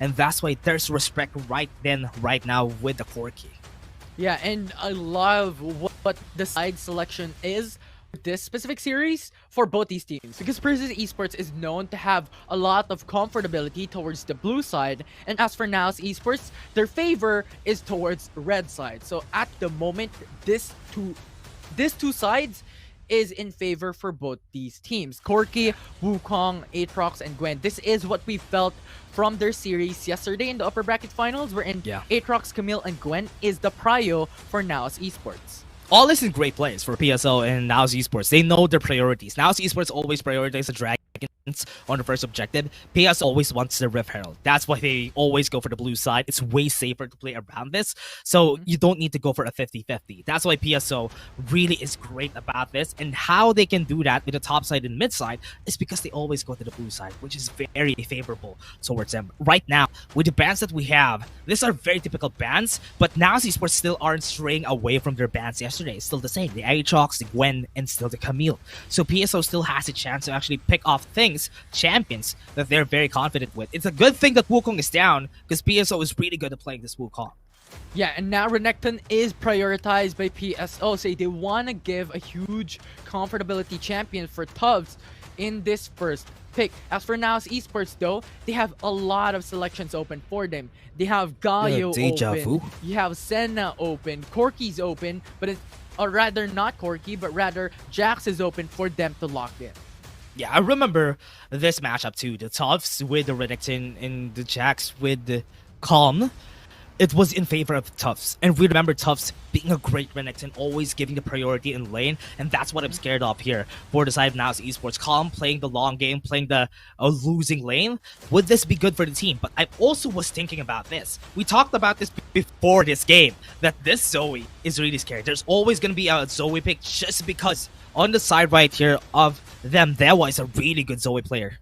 And that's why there's respect right then, right now with the Corki. Yeah, and I love what the side selection is this specific series for both these teams, because Persis Esports is known to have a lot of comfortability towards the blue side, and as for Now's Esports, their favor is towards the red side. So at the moment, these two sides is in favor for both these teams. Corki, Wukong, Aatrox, and Gwen. This is what we felt from their series yesterday in the upper bracket finals, wherein Aatrox, Camille, and Gwen is the prio for Now's Esports. All this is great plays for PSO and Now's Esports. They know their priorities. Now's Esports always prioritize the Dragons on the first objective. PS always wants the Rift Herald. That's why they always go for the blue side. It's way safer to play around this, so you don't need to go for a 50-50. That's why PSO really is great about this, and how they can do that with the top side and mid side is because they always go to the blue side, which is very favorable towards them. Right now, with the bans that we have, these are very typical bans, but Now's Esports still aren't straying away from their bans yesterday. It's still the same. The Aatrox, the Gwen, and still the Camille. So PSO still has a chance to actually pick off champions that they're very confident with. It's a good thing that Wukong is down, because PSO is really good at playing this Wukong. Yeah, and now Renekton is prioritized by PSO, so they want to give a huge comfortability champion for Tubbs in this first pick. As for Now's Esports though, they have a lot of selections open for them. They have Galio open, you have Senna open, Corki's open, but it's, or rather not Corki, but rather Jax is open for them to lock in. Yeah, I remember this matchup too. The Tufts with the Renekton and the Jax with the Calm. It was in favor of Tufts. And we remember Tufts being a great Renekton, always giving the priority in lane. And that's what I'm scared of here for the side of Now's Esports. Calm playing the long game, playing the losing lane. Would this be good for the team? But I also was thinking about this. We talked about this before this game, that this Zoe is really scary. There's always going to be a Zoe pick just because on the side right here of them, there was a really good Zoe player.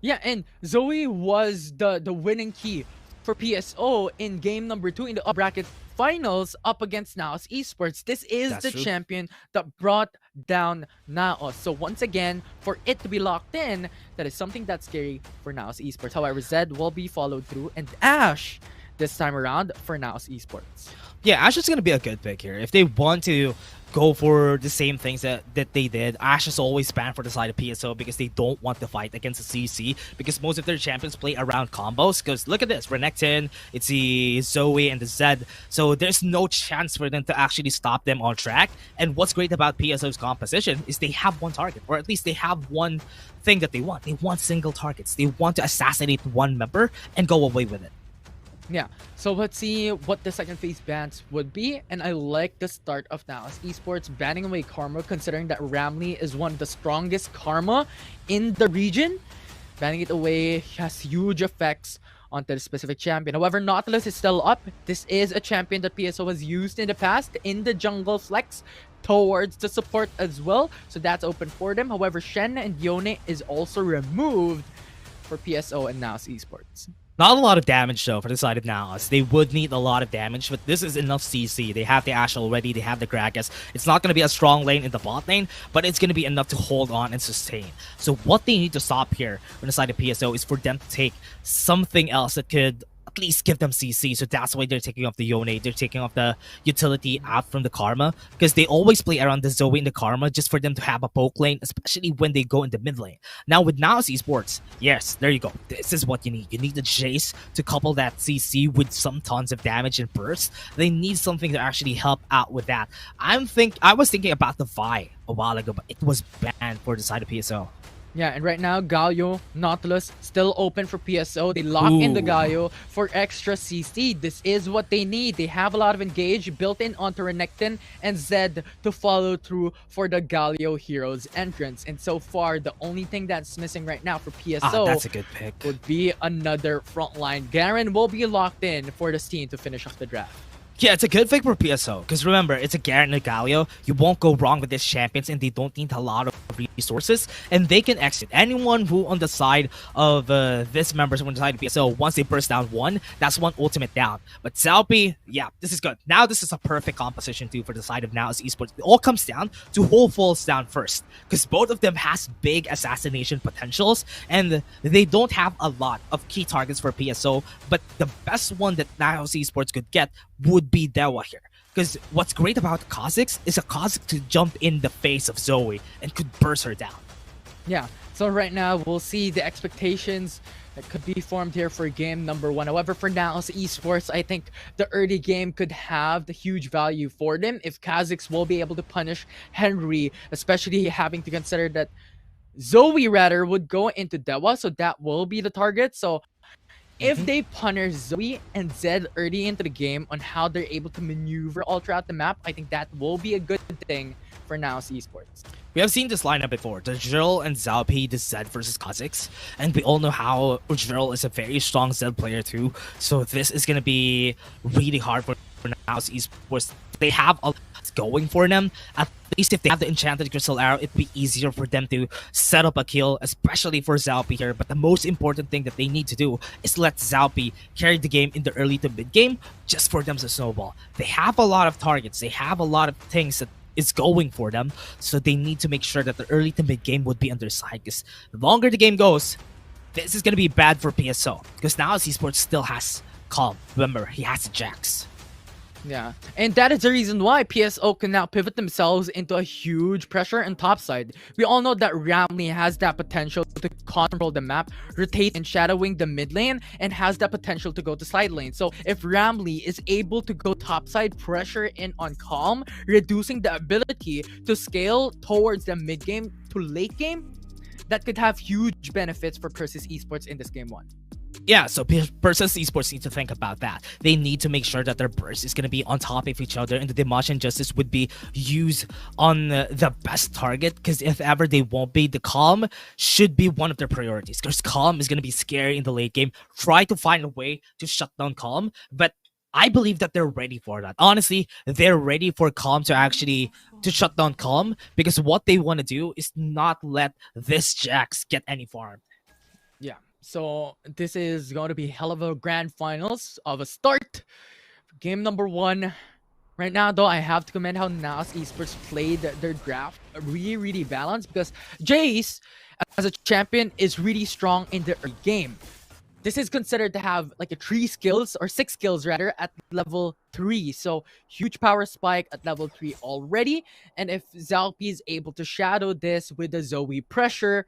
Yeah, and Zoe was the winning key for PSO in game number 2 in the up bracket finals up against Now's Esports. This is the champion that brought down Naos. So once again, for it to be locked in, that is something that's scary for Now's Esports. However, Zed will be followed through, and Ash this time around for Now's Esports. Yeah, Ash is going to be a good pick here. If they want to go for the same things that they did, Ash is always banned for the side of PSO because they don't want to fight against the CC, because most of their champions play around combos. Because look at this, Renekton, it's the Zoe and the Zed, so there's no chance for them to actually stop them on track. And what's great about PSO's composition is they have one target, or at least they have one thing that they want. They want single targets. They want to assassinate one member and go away with it. Yeah, so let's see what the second phase bans would be, and I like the start of Now's Esports banning away Karma, considering that Ramley is one of the strongest Karma in the region. Banning it away has huge effects onto the specific champion. However, Nautilus is still up. This is a champion that PSO has used in the past in the jungle flex towards the support as well, so that's open for them. However, Shen and Yone is also removed for PSO and Now's Esports. Not a lot of damage though for the side of Naos. They would need a lot of damage, but this is enough CC. They have the Ashe already, they have the Gragas. It's not going to be a strong lane in the bot lane, but it's going to be enough to hold on and sustain. So what they need to stop here on the side of PSO is for them to take something else that could at least give them CC. So that's why they're taking off the Yone, they're taking off the utility out from the Karma, because they always play around the Zoe and the Karma just for them to have a poke lane, especially when they go in the mid lane. Now with Now's Esports, yes, there you go. This is what you need. You need the Jace to couple that CC with some tons of damage and burst. They need something to actually help out with that. I was thinking about the Vi a while ago, but it was banned for the side of PSO. Yeah, and right now, Galio, Nautilus, still open for PSO. They lock in the Galio for extra CC. This is what they need. They have a lot of engage built in onto Renekton and Zed to follow through for the Galio Heroes entrance. And so far, the only thing that's missing right now for PSO that's a good pick. Would be another frontline. Garen will be locked in for this team to finish off the draft. Yeah, it's a good pick for PSO, because remember, it's a Garen and a Galio. You won't go wrong with these champions, and they don't need a lot of resources, and they can exit. Anyone who on the side of this members on the side of PSO, once they burst down one, that's one ultimate down. But Zalpi, yeah, this is good. Now this is a perfect composition too for the side of Now's Esports. It all comes down to who falls down first, because both of them has big assassination potentials, and they don't have a lot of key targets for PSO, but the best one that Now's Esports could get would be Dewa here. Because what's great about Kha'Zix is a Kha'Zix to jump in the face of Zoe and could burst her down. Yeah, so right now we'll see the expectations that could be formed here for game number 1. However, for Now's Esports, I think the early game could have the huge value for them if Kha'Zix will be able to punish Henry, especially having to consider that Zoe rather would go into Dewa, so that will be the target. So if they punish Zoe and Zed early into the game on how they're able to maneuver all throughout the map, I think that will be a good thing for Now's Esports. We have seen this lineup before, the Drill and Zalpi, the Zed versus Kha'Zix, and we all know how Drill is a very strong Zed player too, so this is going to be really hard for Now's Esports. They have a lot going for them. At least if they have the Enchanted Crystal Arrow, it'd be easier for them to set up a kill, especially for Zalpi here. But the most important thing that they need to do is let Zalpi carry the game in the early to mid game just for them to snowball. They have a lot of targets. They have a lot of things that is going for them, so they need to make sure that the early to mid game would be on their side, because the longer the game goes, this is going to be bad for PSO, because now Esports still has Calm. Remember, he has the Jax. Yeah, and that is the reason why PSO can now pivot themselves into a huge pressure on top side. We all know that Ramley has that potential to control the map, rotate and shadowing the mid lane, and has that potential to go to side lane. So if Ramley is able to go top side, pressure in on Calm, reducing the ability to scale towards the mid game to late game, that could have huge benefits for Persis Esports in this game 1. Yeah, so Persis Esports need to think about that. They need to make sure that their burst is going to be on top of each other, and the Dimash and Justice would be used on the best target, because if ever they won't be, the Calm should be one of their priorities, because Calm is going to be scary in the late game. Try to find a way to shut down Calm, but I believe that they're ready for that. Honestly, they're ready for Calm to shut down Calm, because what they want to do is not let this Jax get any farm. Yeah. So this is going to be hell of a grand finals of a start. Game number 1. Right now, though, I have to commend how Now's Esports played their draft really balanced, because Jace, as a champion, is really strong in the early game. This is considered to have like a 6 skills rather, at level 3. So huge power spike at level 3 already. And if Zalpi is able to shadow this with the Zoe pressure,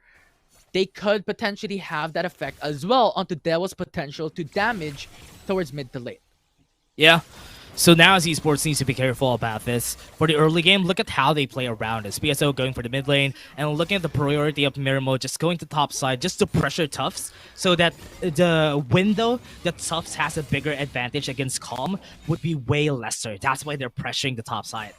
they could potentially have that effect as well onto Dewa's potential to damage towards mid to late. Yeah. So now Esports needs to be careful about this. For the early game, look at how they play around this. PSO going for the mid lane, and looking at the priority of Miramo just going to top side just to pressure Tufts, so that the window that Tufts has a bigger advantage against Calm would be way lesser. That's why they're pressuring the top side.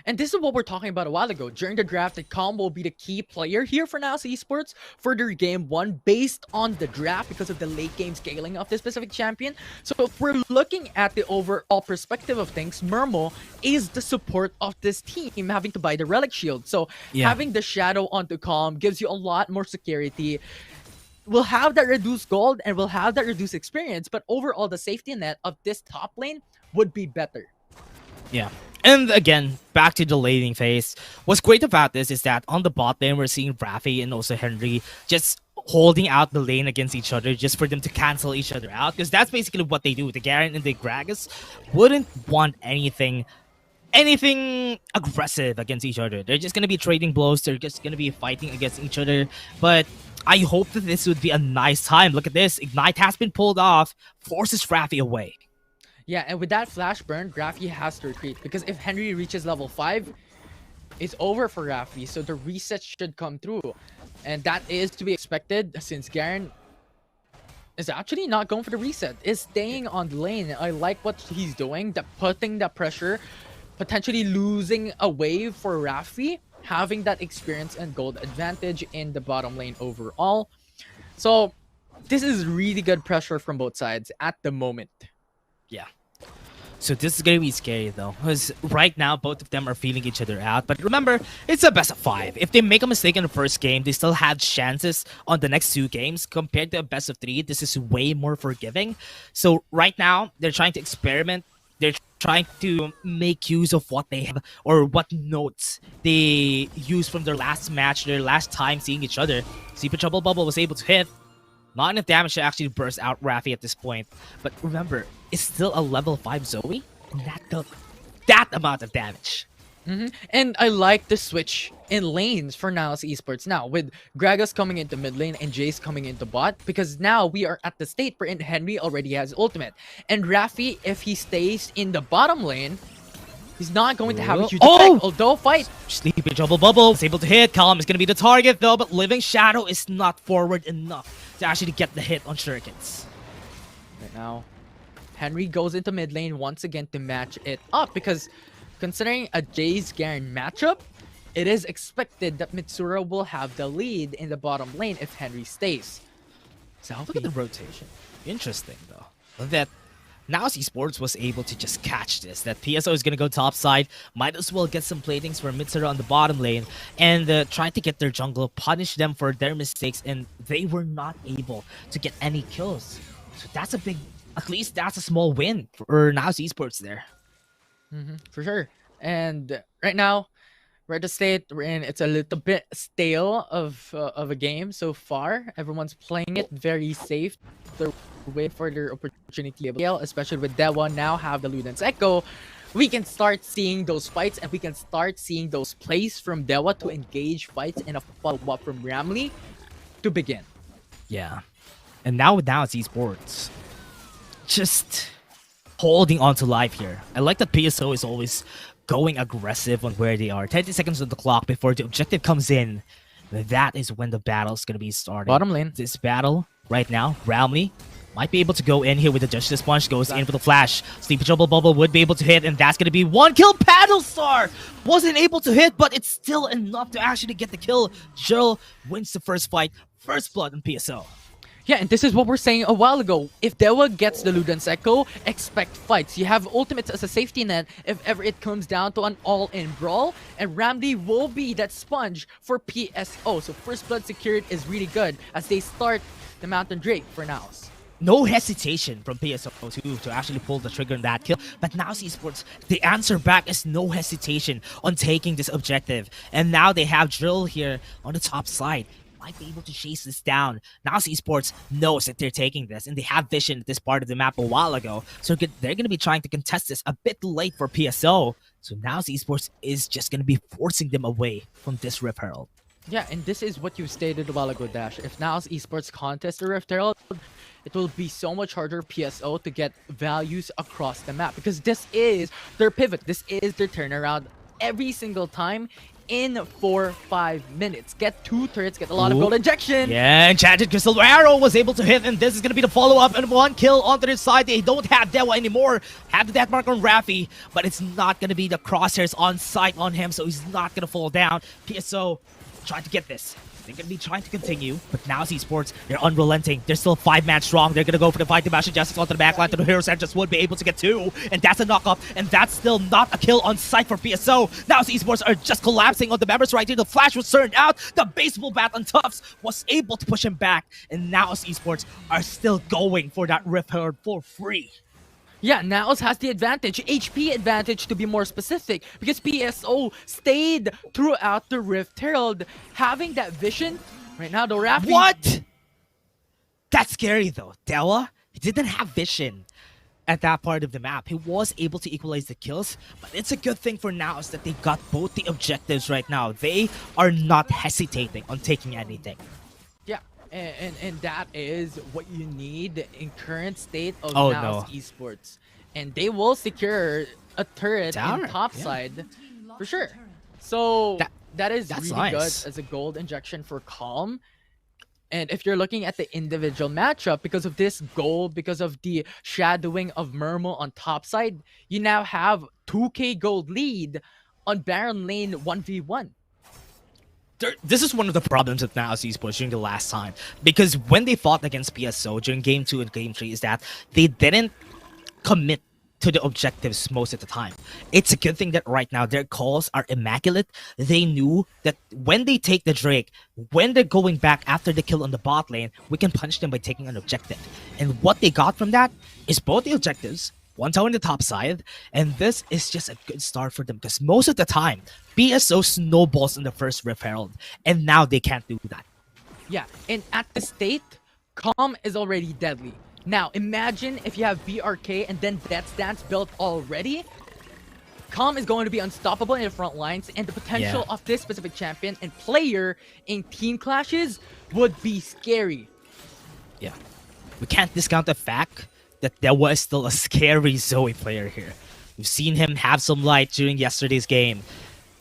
And this is what we're talking about a while ago. During the draft, that Calm will be the key player here for Now's Esports for their game 1 based on the draft, because of the late game scaling of this specific champion. So if we're looking at the overall perspective of things, Mermo is the support of this team, having to buy the Relic Shield. So having the Shadow onto Calm gives you a lot more security. We'll have that reduced gold and we'll have that reduced experience, but overall the safety net of this top lane would be better. Yeah. And again, back to the laning phase. What's great about this is that on the bot lane, we're seeing Rafi and also Henry just holding out the lane against each other just for them to cancel each other out. Because that's basically what they do. The Garen and the Gragas wouldn't want anything aggressive against each other. They're just going to be trading blows. They're just going to be fighting against each other. But I hope that this would be a nice time. Look at this. Ignite has been pulled off. Forces Rafi away. Yeah, and with that flash burn, Rafi has to retreat, because if Henry reaches level 5, it's over for Rafi, so the reset should come through. And that is to be expected, since Garen is actually not going for the reset, is staying on the lane. I like what he's doing, putting the pressure, potentially losing a wave for Rafi, having that experience and gold advantage in the bottom lane overall. So this is really good pressure from both sides at the moment. Yeah. So this is gonna be scary though, because right now both of them are feeling each other out. But remember, it's a best of 5. If they make a mistake in the first game, they still have chances on the next 2 games. Compared to a best of 3, this is way more forgiving. So right now, they're trying to experiment. They're trying to make use of what they have or what notes they use from their last match, their last time seeing each other. Super Trouble Bubble was able to hit. Not enough damage to actually burst out Raffi at this point. But remember, it's still a level 5 Zoe, and that does that amount of damage. And I like the switch in lanes for Niles Esports now, with Gragas coming into mid lane and Jace coming into bot, because now we are at the state wherein Henry already has ultimate. And Raffi, if he stays in the bottom lane, he's not going to have a huge effect, although fight. Sleepy Trouble Bubble is able to hit. Calm is going to be the target though, but Living Shadow is not forward enough to actually get the hit on Shurikens. Right now, Henry goes into mid lane once again to match it up, because considering a Jace Garen matchup, it is expected that Mitsura will have the lead in the bottom lane if Henry stays. So Look at the rotation. Interesting though, that Niles Esports was able to just catch this, that PSO is going to go top side, might as well get some platings for Mitsura on the bottom lane, and try to get their jungle, punish them for their mistakes, and they were not able to get any kills. So that's a big, at least that's a small win for Niles Esports there. For sure. And right now, we're at the state we're in. It's a little bit stale of a game so far. Everyone's playing it very safe. They're waiting for their opportunity to scale, especially with Dewa now have the Luden's Echo. We can start seeing those fights, and we can start seeing those plays from Dewa to engage fights, and a follow-up from Ramley to begin. Yeah. And now with Niles Esports, just holding on to life here. I like that PSO is always going aggressive on where they are. 30 seconds on the clock before the objective comes in. That is when the battle's going to be starting. Bottom lane. This battle right now, Ramley might be able to go in here with the Justice Punch, goes in for the flash. Sleepy Trouble Bubble would be able to hit, and that's going to be 1 kill. Paddlestar wasn't able to hit, but it's still enough to actually get the kill. Jill wins the first fight, first blood on PSO. Yeah, and this is what we're saying a while ago. If Dewa gets the Luden's Echo, expect fights. You have ultimates as a safety net if ever it comes down to an all-in brawl, and Ramsey will be that sponge for PSO. So first blood secured is really good as they start the Mountain Drake for now. No hesitation from PSO too to actually pull the trigger on that kill. But now Esports, the answer back is no hesitation on taking this objective. And now they have Drill here on the top side. Might be able to chase this down. Now Esports knows that they're taking this, and they have vision at this part of the map a while ago. So they're going to be trying to contest this a bit late for PSO. So now Esports is just going to be forcing them away from this Rift Herald. Yeah, and this is what you stated a while ago, Dash. If Niles Esports contest the Rift Herald, it will be so much harder PSO to get values across the map, because this is their pivot. This is their turnaround every single time in 4-5 minutes. Get 2 turrets, get a lot of gold injection. Yeah, Enchanted Crystal Arrow was able to hit, and this is going to be the follow-up, and 1 kill onto their side. They don't have Dewa anymore. Have the death mark on Raffi, but it's not going to be the crosshairs on sight on him, so he's not going to fall down. PSO trying to get this. They're going to be trying to continue, but now Esports, they're unrelenting. They're still 5-man strong. They're going to go for the fight to bash Justice onto the backline to the Heroes, and just would be able to get 2, and that's a knock-up, and that's still not a kill on sight for PSO. Now Esports are just collapsing on the members right here. The flash was turned out. The baseball bat on Tufts was able to push him back, and now Esports are still going for that Rift Herald for free. Yeah, Niles has the advantage, HP advantage to be more specific, because PSO stayed throughout the Rift Herald, having that vision. Right now, though, Raffi... What? That's scary, though. Dewa, he didn't have vision at that part of the map. He was able to equalize the kills, but it's a good thing for Niles that they got both the objectives right now. They are not hesitating on taking anything. Yeah, and that is what you need in current state of Niles Esports. And they will secure a turret in top side for sure. So that is really nice. Good as a gold injection for Calm. And if you're looking at the individual matchup, because of this goal, because of the shadowing of Murmo on top side, you now have 2k gold lead on Baron Lane 1v1. This is one of the problems with Niles Esports during the last time, because when they fought against PSO during Game 2 and Game 3 is that they didn't commit to the objectives most of the time. It's a good thing that right now their calls are immaculate. They knew that when they take the Drake, when they're going back after the kill on the bot lane, we can punish them by taking an objective. And what they got from that is both the objectives, one tower on the top side, and this is just a good start for them because most of the time, PSO snowballs in the first Rift Herald, and now they can't do that. Yeah, and at the state, Calm is already deadly. Now, imagine if you have BRK and then Death Dance built already. Calm is going to be unstoppable in the front lines, and the potential of this specific champion and player in team clashes would be scary. Yeah. We can't discount the fact that there was still a scary Zoe player here. We've seen him have some light during yesterday's game.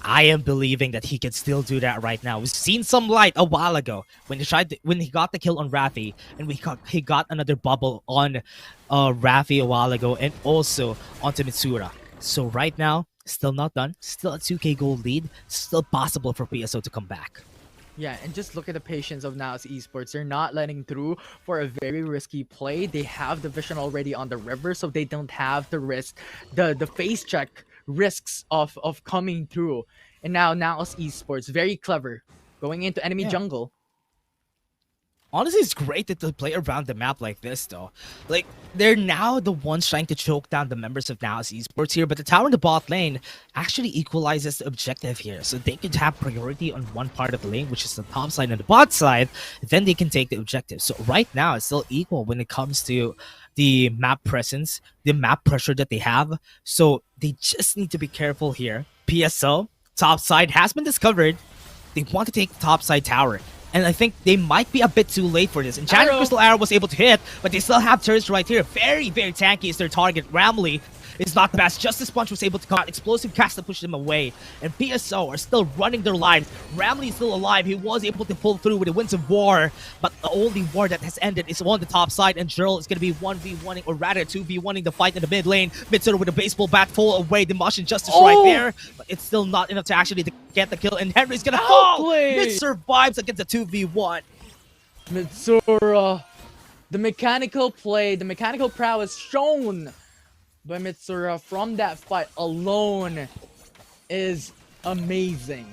I am believing that he can still do that right now. We've seen some light a while ago when he got the kill on Raffi, and he got another bubble on Raffi a while ago, and also onto Mitsura. So right now, still not done. Still a 2k gold lead. Still possible for PSO to come back. Yeah, and just look at the patience of Naos Esports. They're not letting through for a very risky play. They have the vision already on the river, so they don't have the risk, the face check risks of coming through. And now Naos Esports, very clever, going into enemy jungle. Honestly, it's great that they play around the map like this, though. Like, they're now the ones trying to choke down the members of Naos Esports here, but the tower in the bot lane actually equalizes the objective here. So they could have priority on one part of the lane, which is the top side and the bot side, then they can take the objective. So right now, it's still equal when it comes to the map presence, the map pressure that they have. So they just need to be careful here. PSO, top side, has been discovered. They want to take the top side tower. And I think they might be a bit too late for this. Enchanted Crystal Arrow was able to hit, but they still have turrets right here. Very, very tanky is their target. Ramley is not the best. Justice Punch was able to cut explosive cast to push them away. And PSO are still running their lives. Ramley is still alive. He was able to pull through with the Winds of War, but the only war that has ended is on the top side, and Jurl is going to be 1v1ing, or rather 2v1ing the fight in the mid lane. Mitsuru with a baseball bat full away. The Motion Justice right there, but it's still not enough to actually get the kill, and Henry's going to fall. It survives against a 2v1. Mitsura, the mechanical play, the mechanical prowess shown by Mitsura from that fight alone is amazing.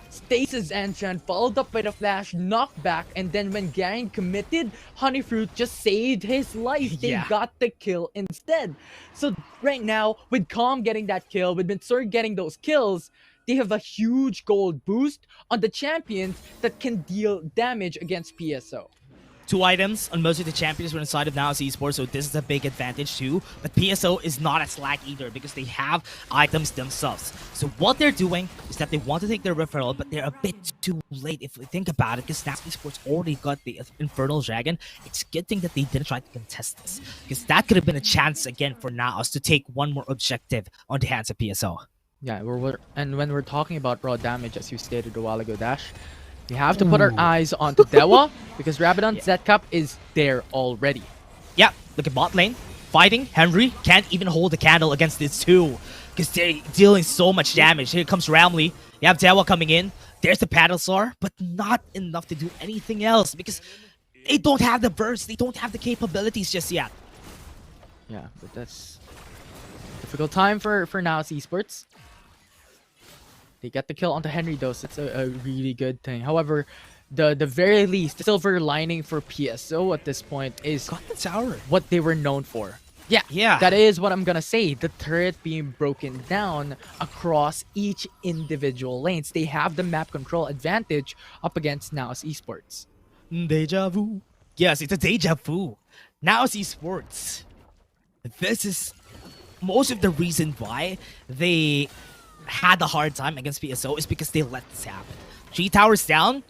Stasis Enchant followed up by the flash knockback, and then when Garen committed, Honeyfruit just saved his life. They got the kill instead. So right now, with Calm getting that kill, with Mitsura getting those kills, they have a huge gold boost on the champions that can deal damage against PSO. 2 items on most of the champions were inside of Naos Esports, so this is a big advantage too. But PSO is not as slack either because they have items themselves. So what they're doing is that they want to take their referral, but they're a bit too late if we think about it, because Naos Esports already got the Infernal Dragon. It's a good thing that they didn't try to contest this, because that could have been a chance again for Naos to take one more objective on the hands of PSO. Yeah, and when we're talking about raw damage, as you stated a while ago, Dash, we have to put our eyes onto Dewa because Rabadon Zcap is there already. Yeah, look at bot lane. Fighting, Henry can't even hold a candle against these two because they're dealing so much damage. Here comes Ramley. You have Dewa coming in. There's the Paddle Star, but not enough to do anything else because they don't have the burst. They don't have the capabilities just yet. Yeah, but that's a difficult time for Naos Esports. They get the kill onto Henry though, so it's a really good thing. However, the very least, the silver lining for PSO at this point is got the tower. What they were known for. Yeah, that is what I'm gonna say. The turret being broken down across each individual lanes. They have the map control advantage up against Naos Esports. Deja vu. Yes, it's a deja vu. Naos Esports. This is most of the reason why they had a hard time against PSO is because they let this happen. 3 towers down,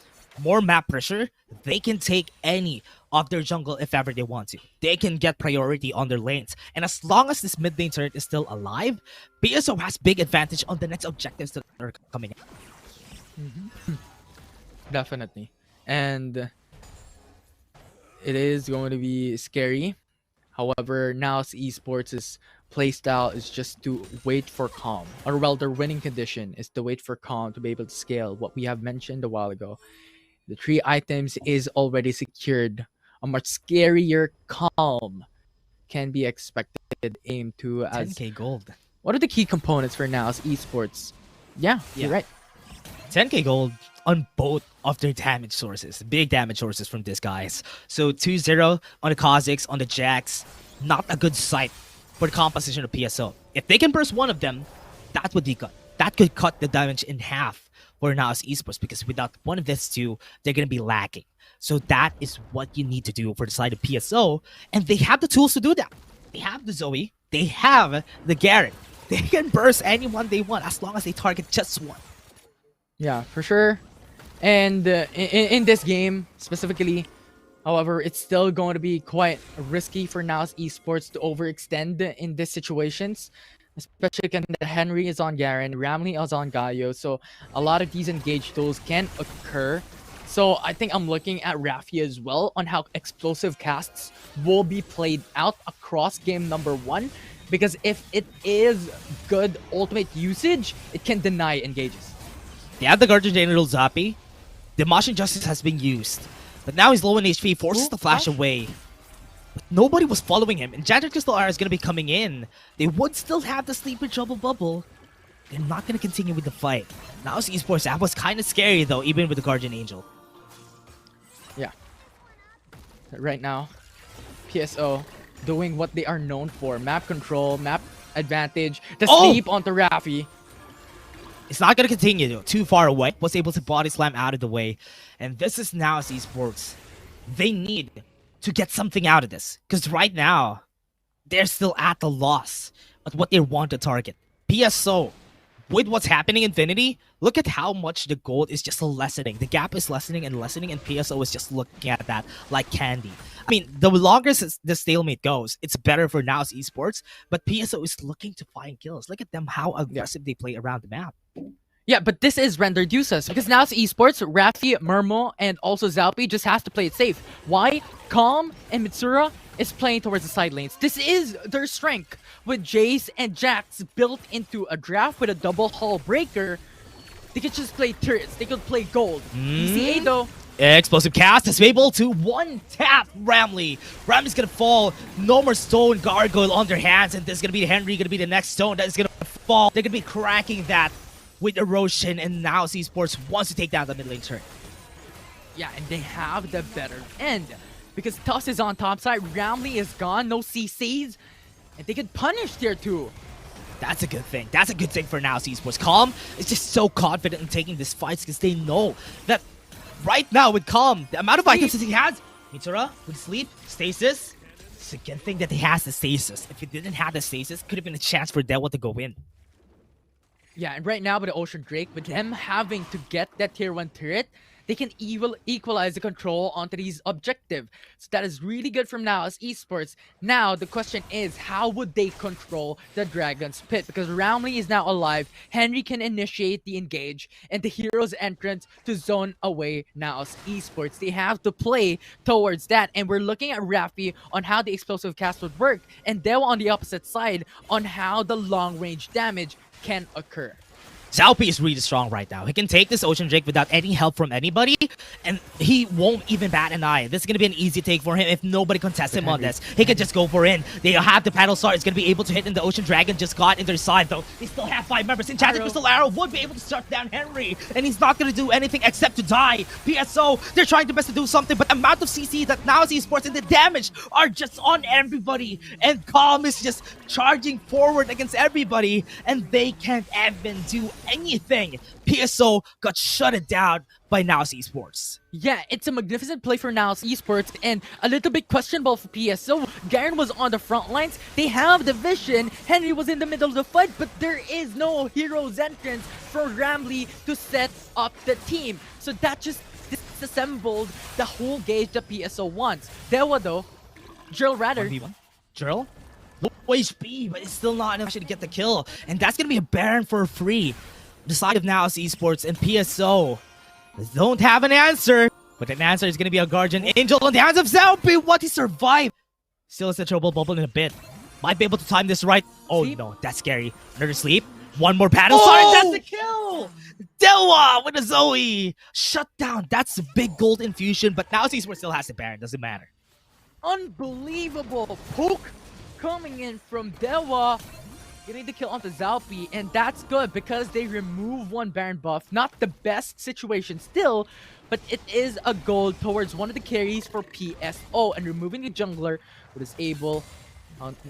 more map pressure. They can take any of their jungle if ever they want to. They can get priority on their lanes. And as long as this mid lane turret is still alive, PSO has big advantage on the next objectives that are coming in. Definitely. And it is going to be scary. However, Naos Esports' playstyle is just to wait for Calm. Or well, their winning condition is to wait for Calm to be able to scale what we have mentioned a while ago. The 3 items is already secured. A much scarier Calm can be expected. did aim to as 10k gold. what are the key components for Now's esports? Yeah, you're right. 10k gold on both of their damage sources. Big damage sources from these guys. So 2-0 on the Kazakhs, on the Jacks. Not a good sight for the composition of PSO. If they can burst one of them, that would be good. That could cut the damage in half for Now's esports, because without one of these two, they're going to be lacking. So that is what you need to do for the side of PSO, and they have the tools to do that. They have the Zoe, they have the Garrett. They can burst anyone they want as long as they target just one. Yeah, for sure. And in this game specifically, however, it's still going to be quite risky for Now's esports to overextend in these situations, especially when Henry is on Garen, Ramley is on Gaio, so a lot of these engage tools can occur. So I think I'm looking at Rafi as well on how explosive casts will be played out across game number 1, because if it is good ultimate usage, it can deny engages. They have the Guardian General Zappi. The Mashing Justice has been used, but now he's low in HP, forces the flash away. But nobody was following him, and Giant Crystal R is going to be coming in. They would still have the Sleeper Trouble Bubble. They're not going to continue with the fight. Now's esports, that was kind of scary though, even with the Guardian Angel. Yeah. Right now, PSO doing what they are known for. Map control, map advantage, the sleep onto Rafi. It's not going to continue though. Too far away. Was able to body slam out of the way. And this is Now's esports. They need to get something out of this. Because right now, they're still at the loss of what they want to target. PSO, with what's happening in Infinity, look at how much the gold is just lessening. The gap is lessening, and PSO is just looking at that like candy. I mean, the longer the stalemate goes, it's better for Now's esports, but PSO is looking to find kills. Look at them, how aggressive they play around the map. Yeah, but this is rendered useless because Now's esports, Rafi, Murmo, and also Zalpi just has to play it safe. Why? Calm and Mitsura is playing towards the side lanes. This is their strength. With Jace and Jax built into a draft with a double hull breaker, they could just play turrets. They could play gold. ECA though. Explosive cast is able to one-tap Ramley. Ramley's gonna fall. No more stone gargoyle on their hands, and this is gonna be Henry, gonna be the next stone that is gonna fall. They're gonna be cracking that with erosion, and now esports wants to take down the mid lane turret. Yeah, and they have the better end because Tuss is on top side. Ramley is gone, no CCs, and they can punish tier 2. That's a good thing. That's a good thing for Now's esports. Calm is just so confident in taking this fight because they know that right now with Calm, the amount of items that he has, Mitsura with sleep, stasis, it's a good thing that he has the stasis. If he didn't have the stasis, could have been a chance for Dewa to go in. Yeah, and right now with the Ocean Drake, with them having to get that tier 1 turret, they can equalize the control onto these objective. So that is really good from Now's esports. Now, the question is, how would they control the Dragon's Pit? Because Ramley is now alive, Henry can initiate the engage, and the hero's entrance to zone away Now's esports. They have to play towards that, and we're looking at Rafi on how the explosive cast would work, and Dewa on the opposite side on how the long-range damage can occur. Zalpi is really strong right now. He can take this Ocean Drake without any help from anybody, and he won't even bat an eye. This is going to be an easy take for him if nobody contests him on this. He can just go for in. They have the Paddle Star. It's going to be able to hit in the Ocean Dragon. Just got in their side, though. They still have 5 members. Enchanted Crystal Arrow would be able to shut down Henry, and he's not going to do anything except to die. PSO, they're trying their best to do something, but the amount of CC that Now's esports and the damage are just on everybody, and Calm is just charging forward against everybody, and they can't even do anything. PSO got shut it down by Now's esports. Yeah, it's a magnificent play for Now's esports and a little bit questionable for PSO. Garen was on the front lines. They have the vision. Henry was in the middle of the fight, but there is no hero's entrance for Ramley to set up the team. So that just disassembled the whole gauge that PSO wants. Dewa though, Drill rather. Drill? Low HP, but it's still not enough to get the kill. And that's going to be a Baron for free. The side of Now's esports and PSO don't have an answer. But an answer is going to be a Guardian Angel on the hands of Zelpi. What, he survived? Still has a trouble bubble in a bit. Might be able to time this right. Oh no, that's scary. Another sleep. One more paddle. Sorry, that's the kill. Dewa with a Zoe. Shut down. That's a big gold infusion. But Now's esports still has the Baron. Doesn't matter. Unbelievable poke coming in from Dewa, getting the kill onto Zalpi, and that's good because they remove one Baron buff. Not the best situation still, but it is a goal towards one of the carries for PSO, and removing the jungler who is able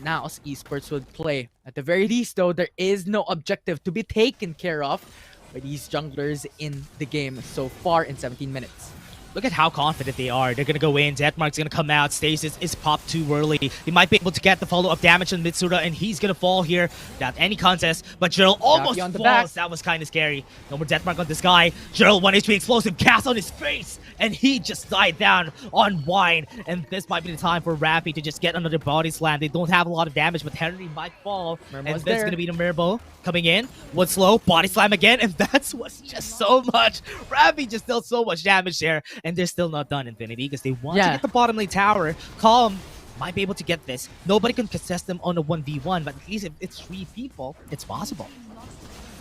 now as esports would play. At the very least though, there is no objective to be taken care of by these junglers in the game so far in 17 minutes. Look at how confident they are. They're gonna go in. Deathmark's gonna come out. Stasis is popped too early. They might be able to get the follow-up damage on Mitsura, and he's gonna fall here without any contest. But Gerald almost on the falls. back. That was kind of scary. No more Deathmark on this guy. Gerald 1 HP explosive cast on his face, and he just died down on Wine. And this might be the time for Raffy to just get another body slam. They don't have a lot of damage, but Henry might fall. Mirmo's and that's there. gonna be the Mirbo coming in. One slow body slam again, and that's what's just so much. Raffy just dealt so much damage there, and they're still not done, Infinity, because they want to get the bottom lane tower. Calm might be able to get this. Nobody can contest them on a 1v1, but at least if it's 3 people, it's possible.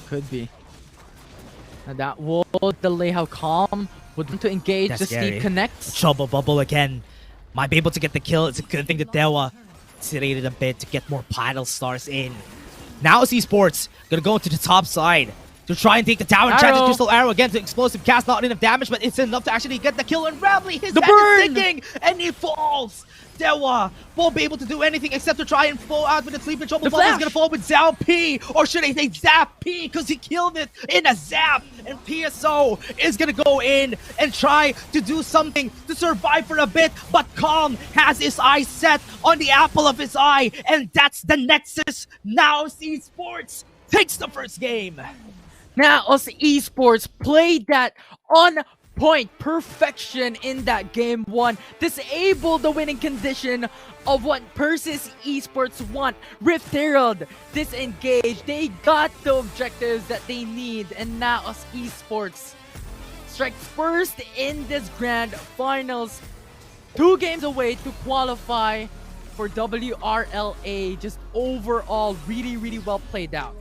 Could be. And that will delay how Calm would want to engage. That's the scary. Steve connects. Trouble bubble again. Might be able to get the kill. It's a good thing that Dewa iterated a bit to get more paddle stars in. Now Esports gonna go into the top side to try and take the tower. And chance Crystal Arrow again to explosive cast, not enough damage, but it's enough to actually get the kill. And Ramley, his head is sinking, and he falls. Dewa won't be able to do anything except to try and fall out with the sleep. And Trouble Bubble is gonna fall with Zhao P, or should I say Zap P, because he killed it in a zap. And PSO is gonna go in and try to do something to survive for a bit, but Calm has his eyes set on the apple of his eye, and that's the Nexus. Now Esports takes the first game. Now, us esports played that on point perfection in that game 1. Disable the winning condition of what Persis esports want. Rift Herald disengaged. They got the objectives that they need. And now us esports strikes first in this grand finals. 2 games away to qualify for WRLA. Just overall really well played out.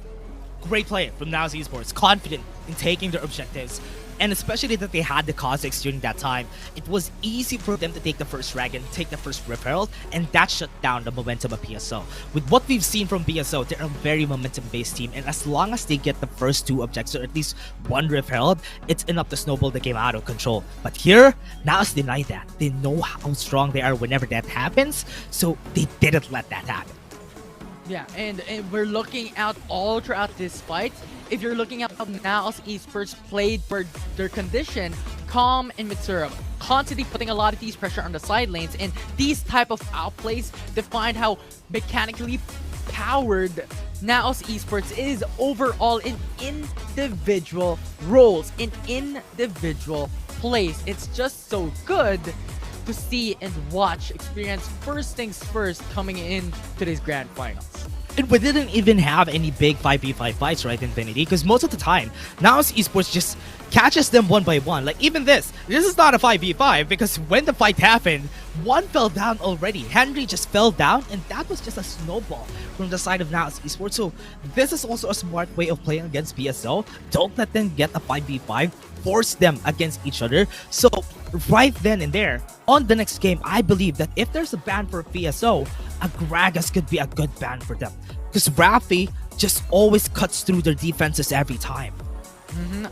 Great play from Now Esports, confident in taking their objectives, and especially that they had the Cossacks during that time. It was easy for them to take the first dragon, take the first Rift Herald, and that shut down the momentum of PSO. With what we've seen from PSO, they're a very momentum-based team, and as long as they get the first 2 objectives, or at least 1 Rift Herald, it's enough to snowball the game out of control. But here, Naos deny that. They know how strong they are whenever that happens, so they didn't let that happen. Yeah, and we're looking out all throughout this fight. If you're looking at how now esports played for their condition, Calm and Mitsura constantly putting a lot of these pressure on the side lanes, and these type of outplays define how mechanically powered now esports is overall in individual roles, in individual plays. It's just so good to see and watch, experience first things first coming in to these grand finals. And we didn't even have any big 5v5 fights, right, Infinity? Because most of the time, now Esports just catches them one by one. Like, even this is not a 5v5, because when the fight happened, one fell down already. Henry just fell down, and that was just a snowball from the side of now Esports. So this is also a smart way of playing against PSO. Don't let them get a 5v5, force them against each other. So right then and there, on the next game, I believe that if there's a ban for PSO, a Gragas could be a good ban for them. Because Rafi just always cuts through their defenses every time.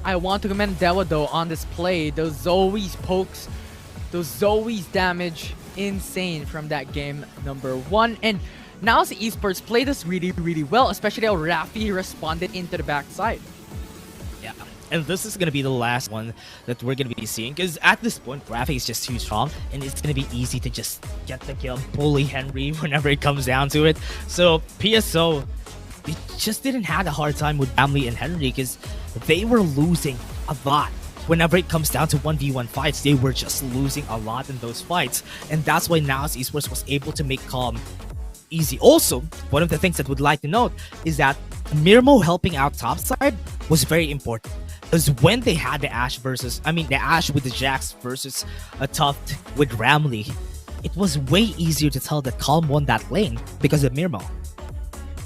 I want to commend Dewa though on this play. Those Zoe's pokes, those Zoe's damage, insane from that game number 1. And now the esports play this really well, especially how Rafi responded into the backside. Yeah, and this is going to be the last one that we're going to be seeing, because at this point, Rafi is just too strong, and it's going to be easy to just get the kill, bully Henry whenever it comes down to it. So PSO, they just didn't have a hard time with Family and Henry, because they were losing a lot. Whenever it comes down to 1v1 fights, they were just losing a lot in those fights, and that's why now Esports was able to make Calm easy. Also, one of the things that would like to note is that Mirmo helping out topside was very important. Because when they had the Ashe with the Jax versus a Tuft with Ramley, it was way easier to tell that Calm won that lane because of Mirmo.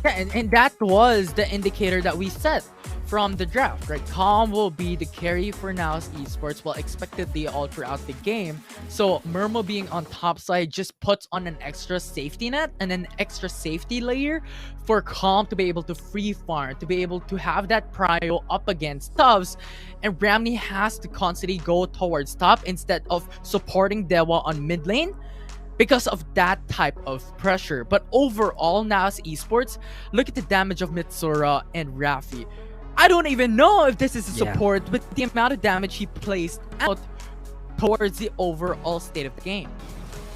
Yeah, and that was the indicator that we set from the draft, right? Calm will be the carry for Now's Esports, well, expectedly all throughout the game. So Murmo being on top side just puts on an extra safety net and an extra safety layer for Calm to be able to free farm, to be able to have that prio up against Tubbs. And Ramney has to constantly go towards top instead of supporting Dewa on mid lane because of that type of pressure. But overall, Now's Esports, look at the damage of Mitsura and Rafi. I don't even know if this is a support with the amount of damage he placed out towards the overall state of the game.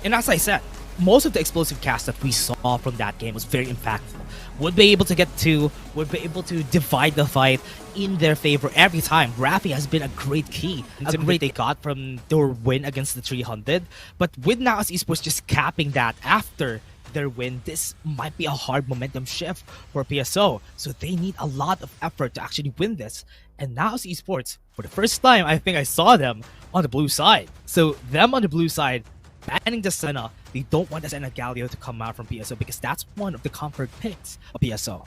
And as I said, most of the explosive cast that we saw from that game was very impactful. Would be able to get to, would be able to divide the fight in their favor every time. Rafi has been a great key, a great they got from their win against the 300. But with Now's Esports just capping that after their win, this might be a hard momentum shift for PSO. So they need a lot of effort to actually win this. And Now's Esports, for the first time, I think I saw them on the blue side. So them on the blue side, banning the Senna, they don't want the Senna Galio to come out from PSO because that's one of the comfort picks of PSO.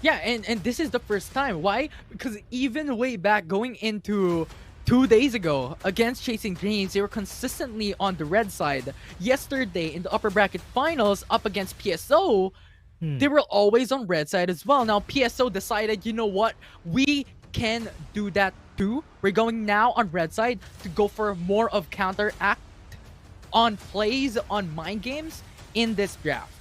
Yeah, and this is the first time. Why? Because even way back going into 2 days ago against Chasing Greens, they were consistently on the red side. Yesterday in the upper bracket finals up against PSO, they were always on red side as well. Now PSO decided, you know what? We can do that too. We're going now on red side to go for more of counteract on plays, on mind games in this draft.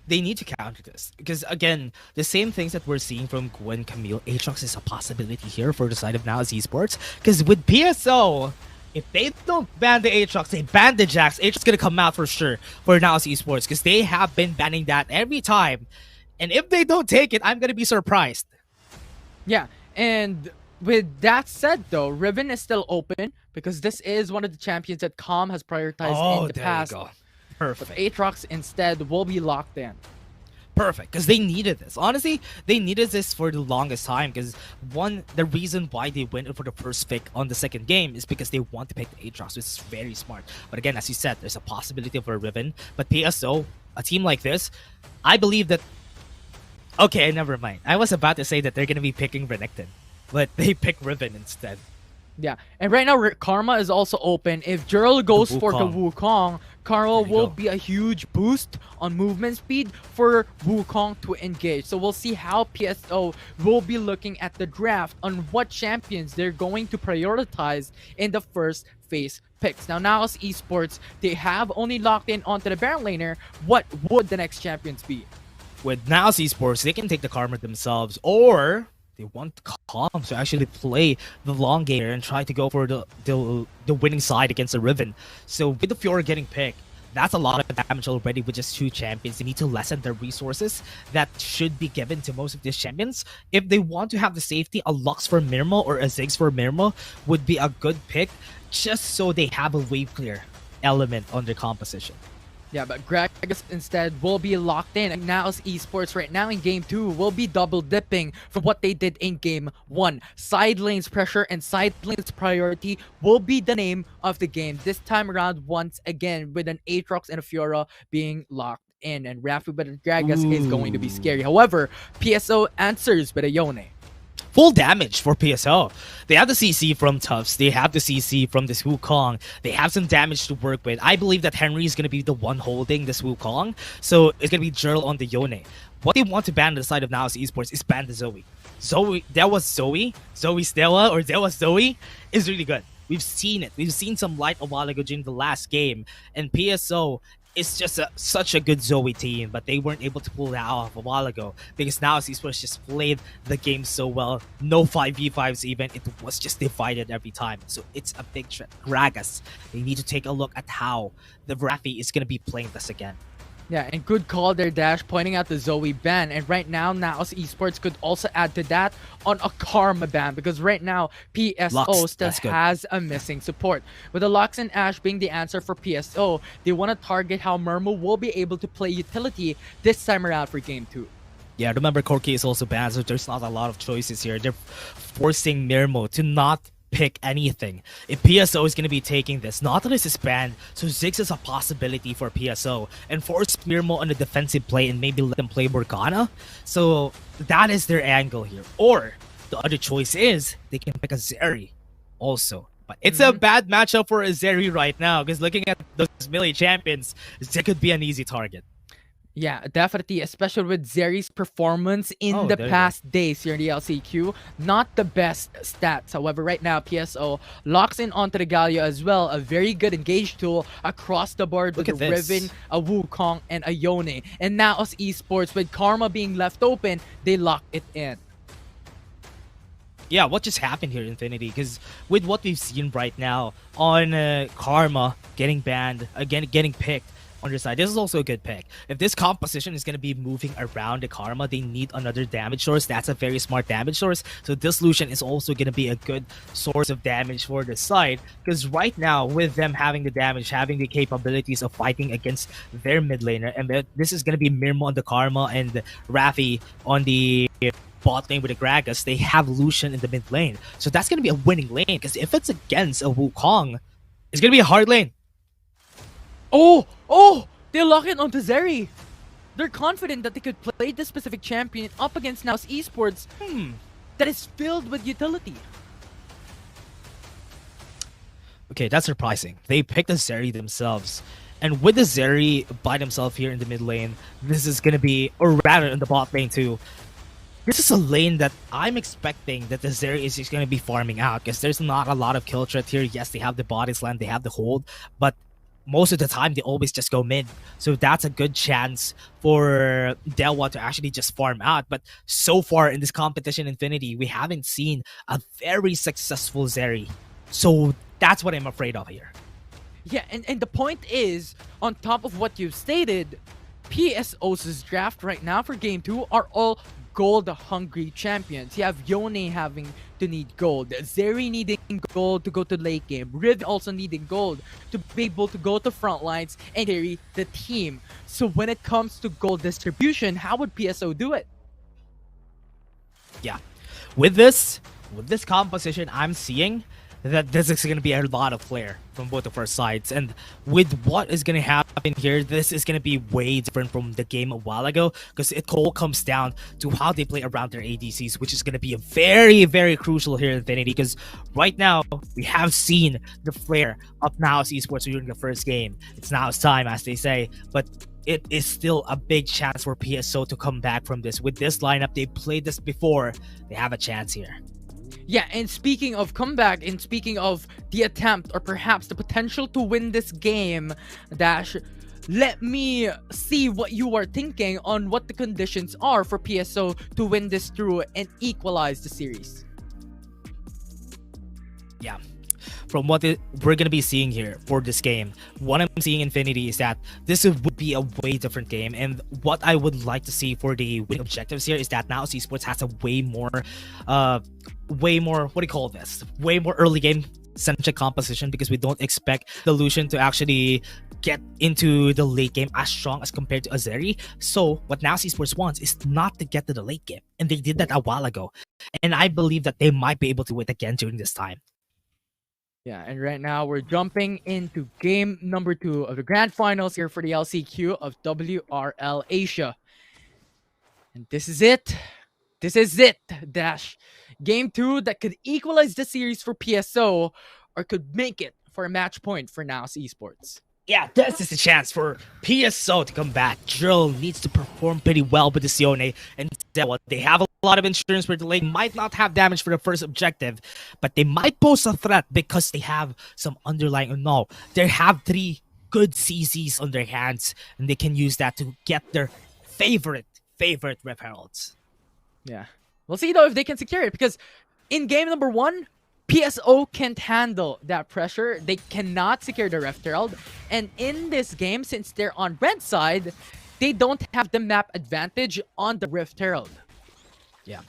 They need to counter this because, again, the same things that we're seeing from Gwen, Camille, Aatrox is a possibility here for the side of Now's Esports. Because with PSO, if they don't ban the Aatrox, they ban the Jax, Aatrox is gonna come out for sure for Now's Esports because they have been banning that every time. And if they don't take it, I'm gonna be surprised. Yeah, and with that said, though, Riven is still open because this is one of the champions that Calm has prioritized in the past. You go. Perfect. But Aatrox instead will be locked in. Perfect, because they needed this. Honestly, they needed this for the longest time because the reason why they went for the first pick on the second game is because they want to pick the Aatrox, which is very smart. But again, as you said, there's a possibility for a Riven. But PSO, a team like this, I believe that... Okay, never mind. I was about to say that they're going to be picking Renekton, but they pick Riven instead. Yeah, and right now Karma is also open. If Jurl goes for the Wukong, Karma will be a huge boost on movement speed for Wukong to engage. So we'll see how PSO will be looking at the draft on what champions they're going to prioritize in the first phase picks. Now Now's Esports, they have only locked in onto the Baron laner. What would the next champions be? With Now's Esports, they can take the Karma themselves, or they want Calm to actually play the long game and try to go for the winning side against the Riven. So with the Fiora getting picked, that's a lot of damage already with just 2 champions. They need to lessen their resources that should be given to most of these champions. If they want to have the safety, a Lux for Mirmo or a Ziggs for Mirmo would be a good pick just so they have a wave clear element on their composition. Yeah, but Gragas instead will be locked in. And Now's Esports right now in Game 2 will be double dipping from what they did in Game 1. Side lanes pressure and side lanes priority will be the name of the game. This time around, once again, with an Aatrox and a Fiora being locked in. And Rafi with Gragas is going to be scary. However, PSO answers with a Yone. Full damage for PSO. They have the CC from Tufts. They have the CC from this Wukong. They have some damage to work with. I believe that Henry is going to be the one holding this Wukong. So it's going to be Jurl on the Yone. What they want to ban on the side of Now's Esports is ban the Zoe. There was Zoe Stella, or there was Zoe is really good. We've seen it. We've seen some light a while ago during the last game. And PSO is just such a good Zoe team, but they weren't able to pull that off a while ago because Now's Esports just played the game so well. No 5v5s even. It was just divided every time. So it's a big threat. Gragas, they need to take a look at how the Rafi is going to be playing this again. Yeah, and good call there, Dash, pointing out the Zoe ban. And right now, Now's Esports could also add to that on a Karma ban, because right now, PSO Lux, still has a missing support. With the Lux and Ashe being the answer for PSO, they want to target how Murmo will be able to play utility this time around for Game 2. Yeah, remember Corki is also banned, so there's not a lot of choices here. They're forcing Mirmo to not pick anything. If PSO is going to be taking this, Nautilus is banned, so Ziggs is a possibility for PSO, and force Mirmo on the defensive play and maybe let them play Morgana. So that is their angle here. Or the other choice is they can pick a Zeri also. But it's a bad matchup for a Zeri right now because looking at those melee champions, Zeri could be an easy target. Yeah, definitely, especially with Zeri's performance in the past days here in the LCQ. Not the best stats. However, right now, PSO locks in onto the Galio as well. A very good engage tool across the board with a Riven, a Wukong, and a Yone. And now as Esports, with Karma being left open, they lock it in. Yeah, what just happened here, Infinity? Because with what we've seen right now on Karma getting banned, again getting picked, on your side, this is also a good pick. If this composition is going to be moving around the Karma, they need another damage source. That's a very smart damage source. So this Lucian is also going to be a good source of damage for the side. Because right now, with them having the damage, having the capabilities of fighting against their mid laner, and this is going to be Mirmo on the Karma and Raffi on the bot lane with the Gragas, they have Lucian in the mid lane. So that's going to be a winning lane. Because if it's against a Wukong, it's going to be a hard lane. Oh! They lock it onto Zeri. They're confident that they could play this specific champion up against Now's Esports that is filled with utility. Okay, that's surprising. They picked a Zeri themselves. And with the Zeri by themselves here in the mid lane, this is going to be, or rather in the bot lane too, this is a lane that I'm expecting that the Zeri is just going to be farming out because there's not a lot of kill threat here. Yes, they have the body slam, they have the hold, but most of the time, they always just go mid. So that's a good chance for Delwa to actually just farm out. But so far in this competition, Infinity, we haven't seen a very successful Zeri. So that's what I'm afraid of here. Yeah, and the point is, on top of what you've stated, PSO's draft right now for Game 2 are all gold-hungry champions. You have Yone having to need gold, Zeri needing gold to go to late game, Riven also needing gold to be able to go to front lines and carry the team. So when it comes to gold distribution, how would PSO do it? Yeah, with this composition, I'm seeing that this is going to be a lot of flair from both of our sides. And with what is going to happen here, this is going to be way different from the game a while ago because it all comes down to how they play around their ADCs, which is going to be a very, very crucial here in Infinity because right now, we have seen the flair of Now's Esports during the first game. It's Now's time, as they say, but it is still a big chance for PSO to come back from this. With this lineup, they played this before. They have a chance here. Yeah, and speaking of comeback, and speaking of the attempt or perhaps the potential to win this game, Dash, let me see what you are thinking on what the conditions are for PSO to win this through and equalize the series. Yeah. From what we're going to be seeing here for this game, what I'm seeing Infinity is that this would be a way different game. And what I would like to see for the winning objectives here is that now Esports has a way more, what do you call this? Way more early game centric composition because we don't expect the Lucian to actually get into the late game as strong as compared to Azeri. So what now Esports wants is not to get to the late game. And they did that a while ago. And I believe that they might be able to do it again during this time. Yeah, and right now we're jumping into game number 2 of the grand finals here for the LCQ of WRL Asia. And this is it. This is it, Dash. Game 2 that could equalize the series for PSO or could make it for a match point for Now's Esports. Yeah, this is a chance for PSO to come back. Drill needs to perform pretty well with the Sione and Dewa. They have a lot of insurance for the lane, might not have damage for the first objective, but they might pose a threat because they have some underlying, no, they have 3 good CZs on their hands, and they can use that to get their favorite Ref Heralds. Yeah. We'll see though if they can secure it because in game number 1, PSO can't handle that pressure. They cannot secure the Ref Herald. And in this game, since they're on red side, they don't have the map advantage on the Rift Herald. Yeah.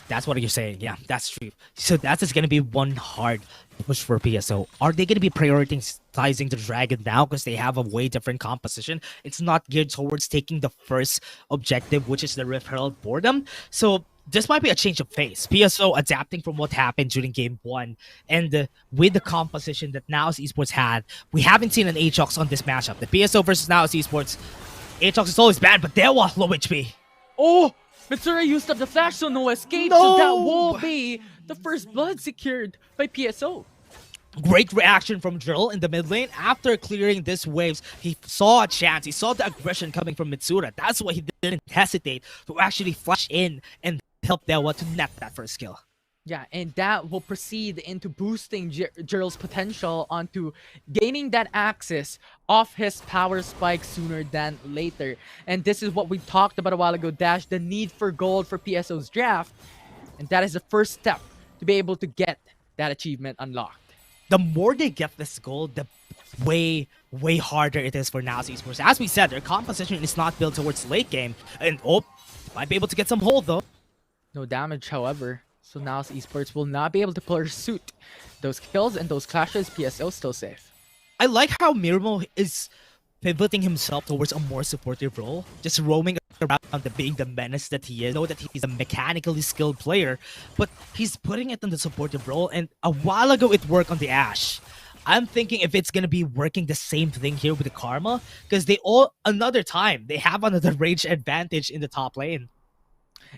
That's what you're saying. Yeah, that's true. So that's just going to be one hard push for PSO. Are they going to be prioritizing the Dragon now because they have a way different composition? It's not geared towards taking the first objective, which is the Rift Herald boredom. So this might be a change of pace. PSO adapting from what happened during Game 1. And with the composition that Now's Esports had, we haven't seen an Aatrox on this matchup. The PSO versus Now's Esports, Aatrox is always bad, but Dewa low HP. Oh! Mitsura used up the flash, so no escape. No! So that will be the first blood secured by PSO. Great reaction from Drill in the mid lane. After clearing this waves, he saw a chance. He saw the aggression coming from Mitsura. That's why he didn't hesitate to actually flash in and help Dewa to net that first kill. Yeah, and that will proceed into boosting Jirl's potential onto gaining that access off his power spike sooner than later. And this is what we talked about a while ago, Dash, the need for gold for PSO's draft. And that is the first step to be able to get that achievement unlocked. The more they get this gold, the way harder it is for Naos Esports. As we said, their composition is not built towards late game. And might be able to get some hold though. No damage, however. So now Esports will not be able to pursue those kills and those clashes. PSO still safe. I like how Mirmo is pivoting himself towards a more supportive role, just roaming around being the menace that he is. Know that he's a mechanically skilled player, but he's putting it in the supportive role. And a while ago, it worked on the Ashe. I'm thinking if it's gonna be working the same thing here with the Karma, because they have another range advantage in the top lane.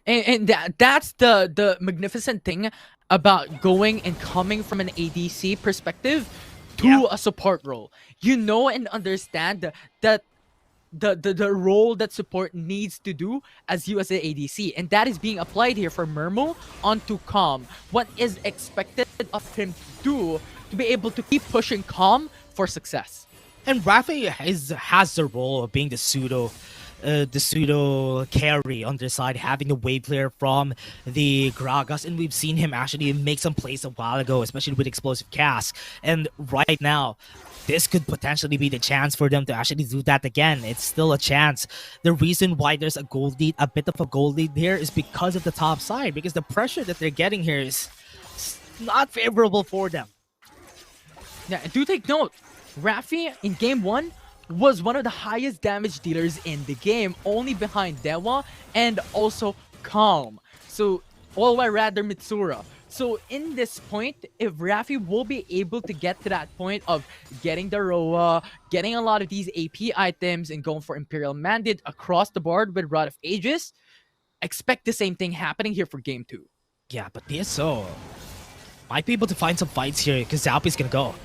And that's the magnificent thing about going and coming from an ADC perspective to a support role. You know and understand that the role that support needs to do as you as an ADC, and that is being applied here for Mermo onto Calm. What is expected of him to do to be able to keep pushing Calm for success. And Rafi has the role of being the pseudo carry on their side, having a wave clear from the Gragas, and we've seen him actually make some plays a while ago, especially with explosive cast. And right now, this could potentially be the chance for them to actually do that again. It's still a chance. The reason why there's a bit of a gold lead here is because of the top side, because the pressure that they're getting here is not favorable for them. Yeah, and do take note, Rafi in game 1 was one of the highest damage dealers in the game, only behind Dewa and also Calm. So, or rather Mitsura. So in this point, if Rafi will be able to get to that point of getting the Roa, getting a lot of these AP items, and going for Imperial Mandate across the board with Rod of Ages, expect the same thing happening here for game 2. Yeah, but PSO might be able to find some fights here because Zalpi's gonna go.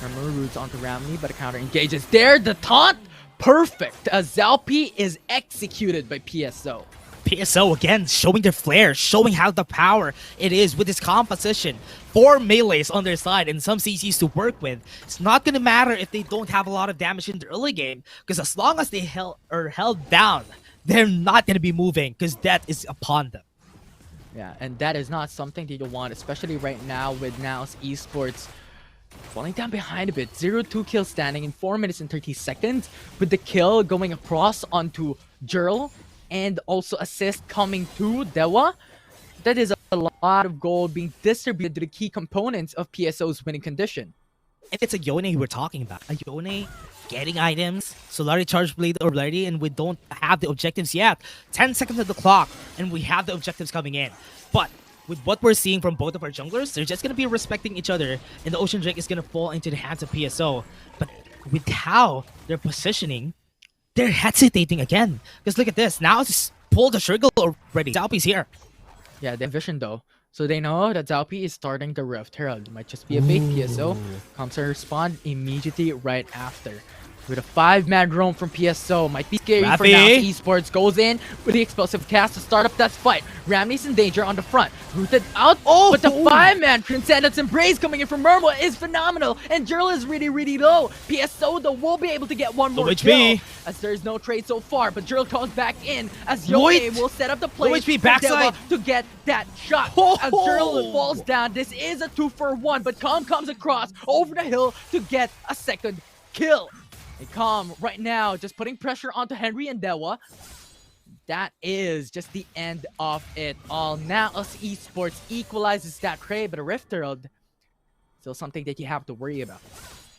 Remember roots onto Ramley, but a counter engages there. The taunt, perfect, as Zalpi is executed by PSO. PSO again showing their flair, showing how the power it is with this composition. 4 melees on their side and some CCs to work with. It's not gonna matter if they don't have a lot of damage in the early game, because as long as they are held down, they're not gonna be moving because death is upon them. Yeah, and that is not something that you want, especially right now with Naos Esports falling down behind a bit. 0-2 kill standing in 4 minutes and 30 seconds, with the kill going across onto Jirl and also assist coming to Dewa. That is a lot of gold being distributed to the key components of PSO's winning condition. If it's a Yone we're talking about, a Yone getting items, Solari Charge Blade already, and we don't have the objectives yet. 10 seconds of the clock, and we have the objectives coming in. But with what we're seeing from both of our junglers, they're just going to be respecting each other, and the Ocean Drake is going to fall into the hands of PSO. But with how they're positioning, they're hesitating again. Because look at this, now it's pulled the trigger already. Zalpi's here. Yeah, they have vision though. So they know that Zalpi is starting the Rift Herald. It might just be a bait. PSO comes to respond immediately right after. With a 5-man roam from PSO, might be scary for Naos Esports. Goes in with the explosive cast to start up that fight. Ramney's in danger on the front. Rooted out, but the 5-man Transcendence Embrace coming in from Murmur is phenomenal. And Jirl is really, really low. PSO, though, will be able to get one more kill, as there is no trade so far. But Jirl comes back in, as Yone will set up the play to get that shot. As Jirl falls down, this is a 2-for-1, but Calm comes across over the hill to get a second kill. And Calm right now just putting pressure onto Henry and Dewa. That is just the end of it all. Now us Esports equalizes that trade, but a Rift Herald still something that you have to worry about.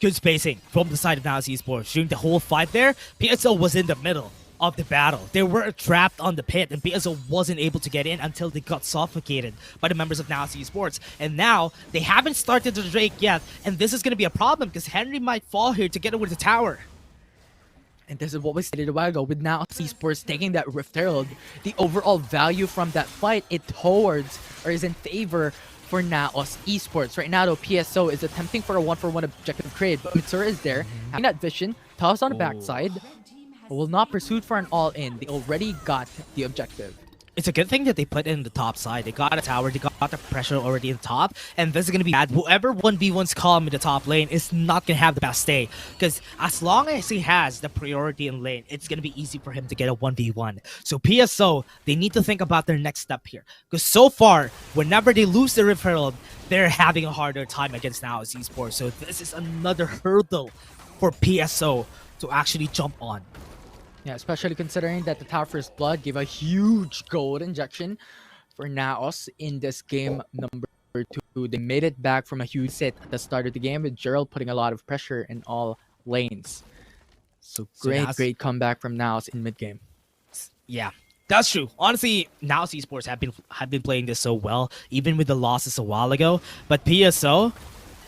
Good spacing from the side of Naos Esports. During the whole fight there, PSO was in the middle of the battle. They were trapped on the pit, and PSO wasn't able to get in until they got suffocated by the members of Naos Esports. And now, they haven't started the Drake yet, and this is going to be a problem because Henry might fall here together with the tower. And this is what we stated a while ago with now Esports taking that Rift Herald. The overall value from that fight is in favor for Naos Esports. Right now though, PSO is attempting for a 1-for-1 objective trade, but Mitsura is there, having that vision, toss on the backside, but will not pursue for an all-in. They already got the objective. It's a good thing that they put in the top side. They got a tower, they got the pressure already in top, and this is going to be bad. Whoever 1v1's calm in the top lane is not going to have the best day, because as long as he has the priority in lane, it's going to be easy for him to get a 1v1. So PSO, they need to think about their next step here, because so far, whenever they lose the Rift Herald, they're having a harder time against Naos Esports. So this is another hurdle for PSO to actually jump on. Yeah, especially considering that the Tower First Blood gave a huge gold injection for Naos in this game number 2. They made it back from a huge set at the start of the game with Gerald putting a lot of pressure in all lanes. So great comeback from Naos in mid game. Yeah, that's true. Honestly, Naos Esports have been playing this so well, even with the losses a while ago. But PSO,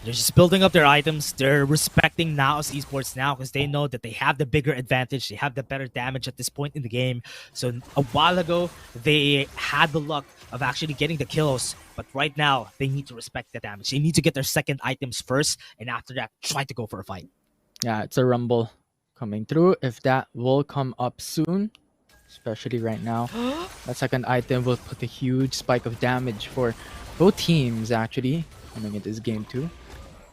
they're just building up their items. They're respecting Naos Esports now because they know that they have the bigger advantage. They have the better damage at this point in the game. So a while ago, they had the luck of actually getting the kills. But right now, they need to respect the damage. They need to get their second items first. And after that, try to go for a fight. Yeah, it's a rumble coming through. If that will come up soon, especially right now, that second item will put a huge spike of damage for both teams actually coming into this game too.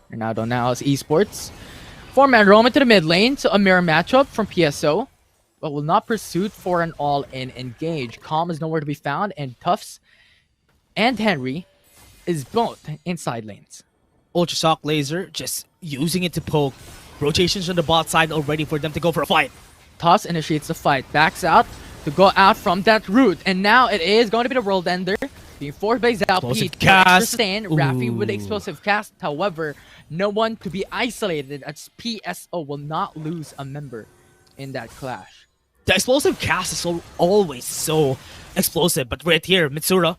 And now Naos Esports. 4-man roam into the mid lane, so a mirror matchup from PSO, but will not pursue for an all-in engage. Calm is nowhere to be found, and Tufts and Henry is both inside lanes. Ultra Shock Laser, just using it to poke. Rotations on the bot side already for them to go for a fight. Tufts initiates the fight, backs out to go out from that route, and now it is going to be the world ender. Being forced by Zalpi to extra stand, Raffi with the explosive cast. However, no one to be isolated as PSO will not lose a member in that clash. The explosive cast is always so explosive, but right here, Mitsura.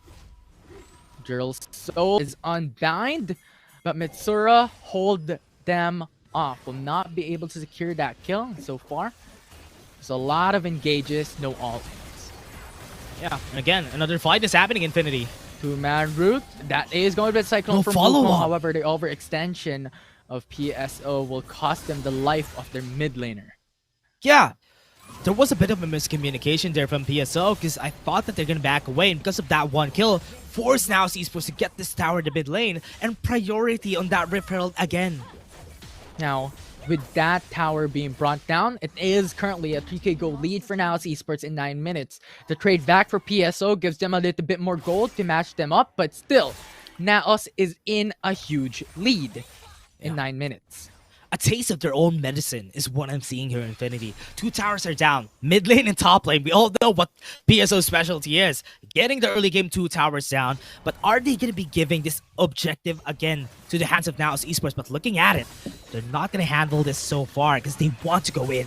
Gerald's soul is unbound, but Mitsura hold them off. Will not be able to secure that kill so far. There's a lot of engages, no all. Yeah, again, another fight is happening, Infinity. 2-man route. That is going to be a Cyclone from Wukong. However, the overextension of PSO will cost them the life of their mid laner. Yeah, there was a bit of a miscommunication there from PSO because I thought that they're going to back away, and because of that one kill, force Naos Esports to get this tower to mid lane and priority on that Rift Herald again. Now, with that tower being brought down, it is currently a 3k gold lead for Naos Esports in 9 minutes. The trade back for PSO gives them a little bit more gold to match them up, but still, Naos is in a huge lead in 9 minutes. A taste of their own medicine is what I'm seeing here in Infinity. 2 towers are down, mid lane and top lane. We all know what PSO's specialty is, getting the early game 2 towers down. But are they going to be giving this objective again to the hands of Naos Esports? But looking at it, they're not going to handle this so far because they want to go in.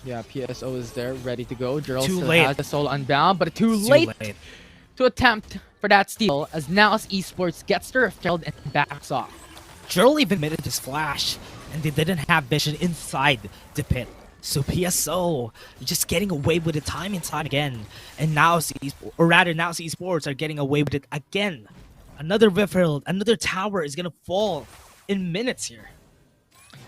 Yeah, PSO is there, ready to go. Gerald Too still late. has the soul unbound, but too late to attempt for that steal as Naos Esports gets their Herald and backs off. Gerald even admitted his flash, and they didn't have vision inside the pit. So PSO just getting away with it time and time again. And Naos Esports are getting away with it again. Another Rift Herald, another tower is gonna fall in minutes here.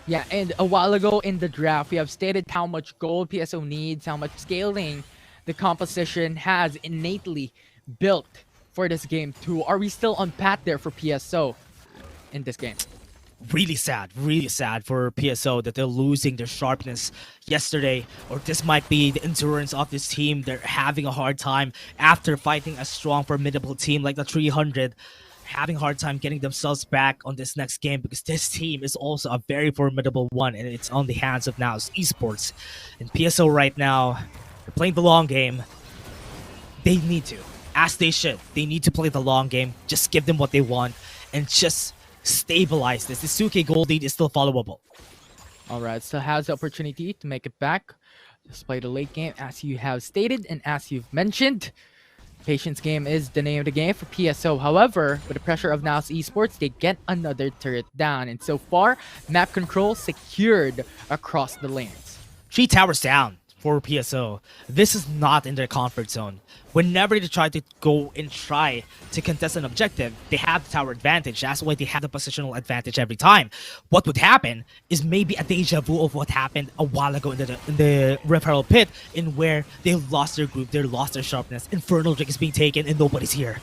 Yeah, and a while ago in the draft, we have stated how much gold PSO needs, how much scaling the composition has innately built for this game too. Are we still on path there for PSO in this game? Really sad for PSO that they're losing their sharpness yesterday, or this might be the endurance of this team. They're having a hard time after fighting a strong, formidable team like the 300, having a hard time getting themselves back on this next game because this team is also a very formidable one and it's on the hands of Naos Esports. And PSO right now, they're playing the long game. They need to, as they should, they need to play the long game, just give them what they want and just stabilize this. This 2k gold lead is still followable. Alright, still has the opportunity to make it back. Just play the late game as you have stated and as you've mentioned. Patience game is the name of the game for PSO. However, with the pressure of Naos Esports, they get another turret down. And so far, map control secured across the lanes. 3 towers down for PSO. This is not in their comfort zone. Whenever they try to go and try to contest an objective, they have the tower advantage. That's why they have the positional advantage every time. What would happen is maybe a deja vu of what happened a while ago in the Rift Herald pit, in where they lost their group, they lost their sharpness. Infernal Drake is being taken and nobody's here.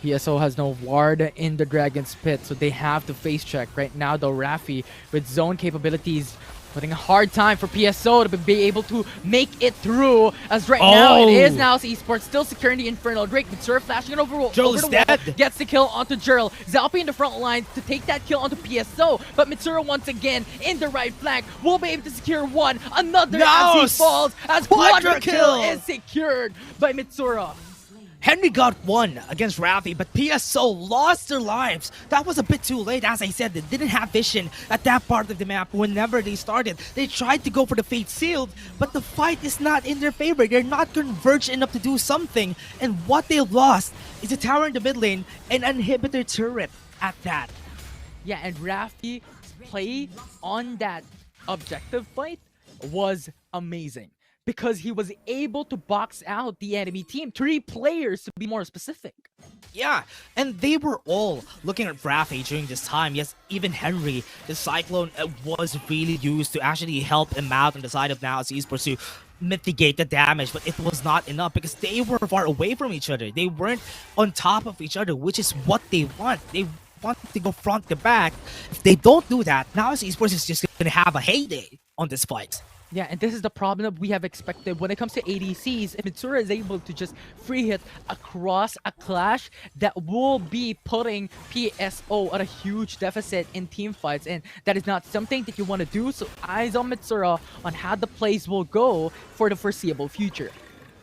PSO has no ward in the Dragon's Pit, so they have to face check. Right now, though, Raffi, with zone capabilities, putting a hard time for PSO to be able to make it through. As right now, it is Naos Esports still securing the Infernal Drake. Mitsura flashing it over the wall, gets the kill onto Jurl. Zalpi in the front line to take that kill onto PSO, but Mitsura once again in the right flank will be able to secure one. Another as he falls, as quadra kill is secured by Mitsura. Henry got one against Raffi, but PSO lost their lives. That was a bit too late. As I said, they didn't have vision at that part of the map whenever they started. They tried to go for the Fate Sealed, but the fight is not in their favor. They're not converged enough to do something. And what they lost is a tower in the mid lane and an inhibitor turret at that. Yeah, and Raffi's play on that objective fight was amazing, because he was able to box out the enemy team. 3 players, to be more specific. Yeah, and they were all looking at Raffi during this time. Yes, even Henry, the Cyclone, was really used to actually help him out on the side of Naos Esports to mitigate the damage, but it was not enough because they were far away from each other. They weren't on top of each other, which is what they want. They want to go front to back. If they don't do that, Naos Esports is just going to have a heyday on this fight. Yeah, and this is the problem that we have expected when it comes to ADCs. If Mitsura is able to just free hit across a clash, that will be putting PSO at a huge deficit in team fights, and that is not something that you want to do. So eyes on Mitsura on how the plays will go for the foreseeable future.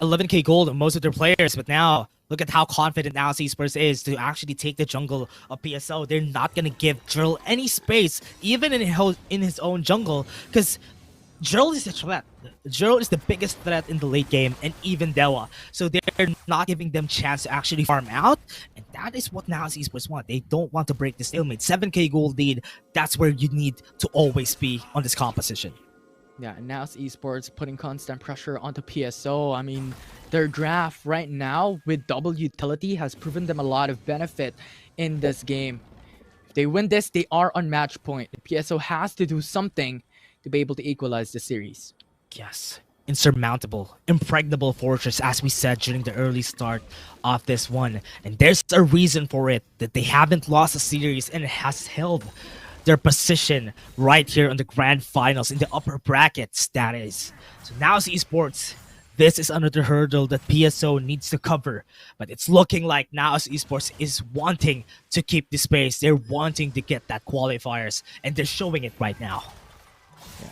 11k gold on most of their players, but now look at how confident Naos Esports is to actually take the jungle of PSO. They're not going to give Drill any space, even in his own jungle, because Jurl is a threat. Jurl is the biggest threat in the late game, and even Dewa. So they're not giving them chance to actually farm out, and that is what Naos Esports want. They don't want to break the stalemate. 7k gold lead, that's where you need to always be on this composition. Yeah, Naos Esports putting constant pressure onto PSO. I mean, their draft right now with double utility has proven them a lot of benefit in this game. If they win this, they are on match point. PSO has to do something to be able to equalize the series. Yes. Insurmountable, impregnable fortress, as we said during the early start of this one. And there's a reason for it, that they haven't lost a series and has held their position right here in the grand finals, in the upper brackets, that is. So now Esports, this is another hurdle that PSO needs to cover. But it's looking like Naos Esports is wanting to keep the space. They're wanting to get that qualifiers, and they're showing it right now. Yeah.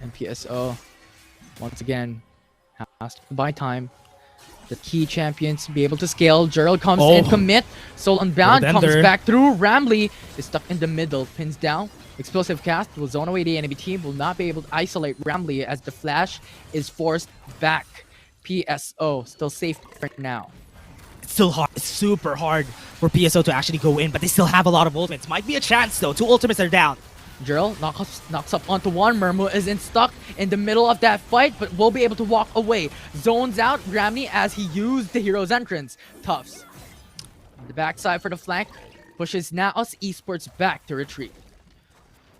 And PSO, once again, has to buy time. The key champions be able to scale. Jurl comes and commit. Soul Unbound comes back through. Ramley is stuck in the middle. Pins down. Explosive cast will zone away the enemy team. Will not be able to isolate Ramley as the flash is forced back. PSO still safe for now. It's still hard. It's super hard for PSO to actually go in, but they still have a lot of ultimates. Might be a chance though. 2 ultimates are down. Jurl knocks up onto one. Murmu isn't stuck in the middle of that fight, but will be able to walk away. Zones out Ramney as he used the hero's entrance. Tufts. On the backside for the flank. Pushes Naos Esports back to retreat.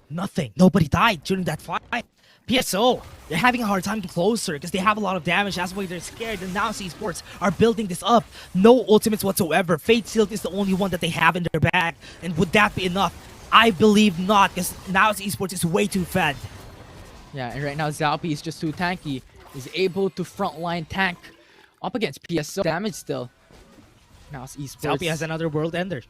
Nothing. Nobody died during that fight. PSO, they're having a hard time to closer because they have a lot of damage. That's why they're scared. And now Esports are building this up. No ultimates whatsoever. Fate Sealed is the only one that they have in their bag. And would that be enough? I believe not, because Naos Esports is way too fed. Yeah, and right now Zalpi is just too tanky. Is able to frontline tank up against PSO. Damage still. Naos Esports. Zalpi has another world ender.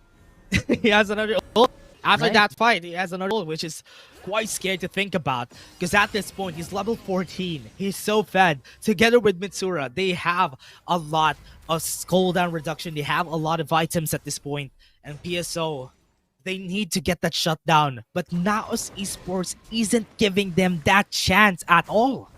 He has another ult. After that fight, he has another ult, which is quite scary to think about. Because at this point, he's level 14. He's so fed. Together with Mitsura, they have a lot of cooldown reduction. They have a lot of items at this point. And PSO, they need to get that shut down. But Naos Esports isn't giving them that chance at all.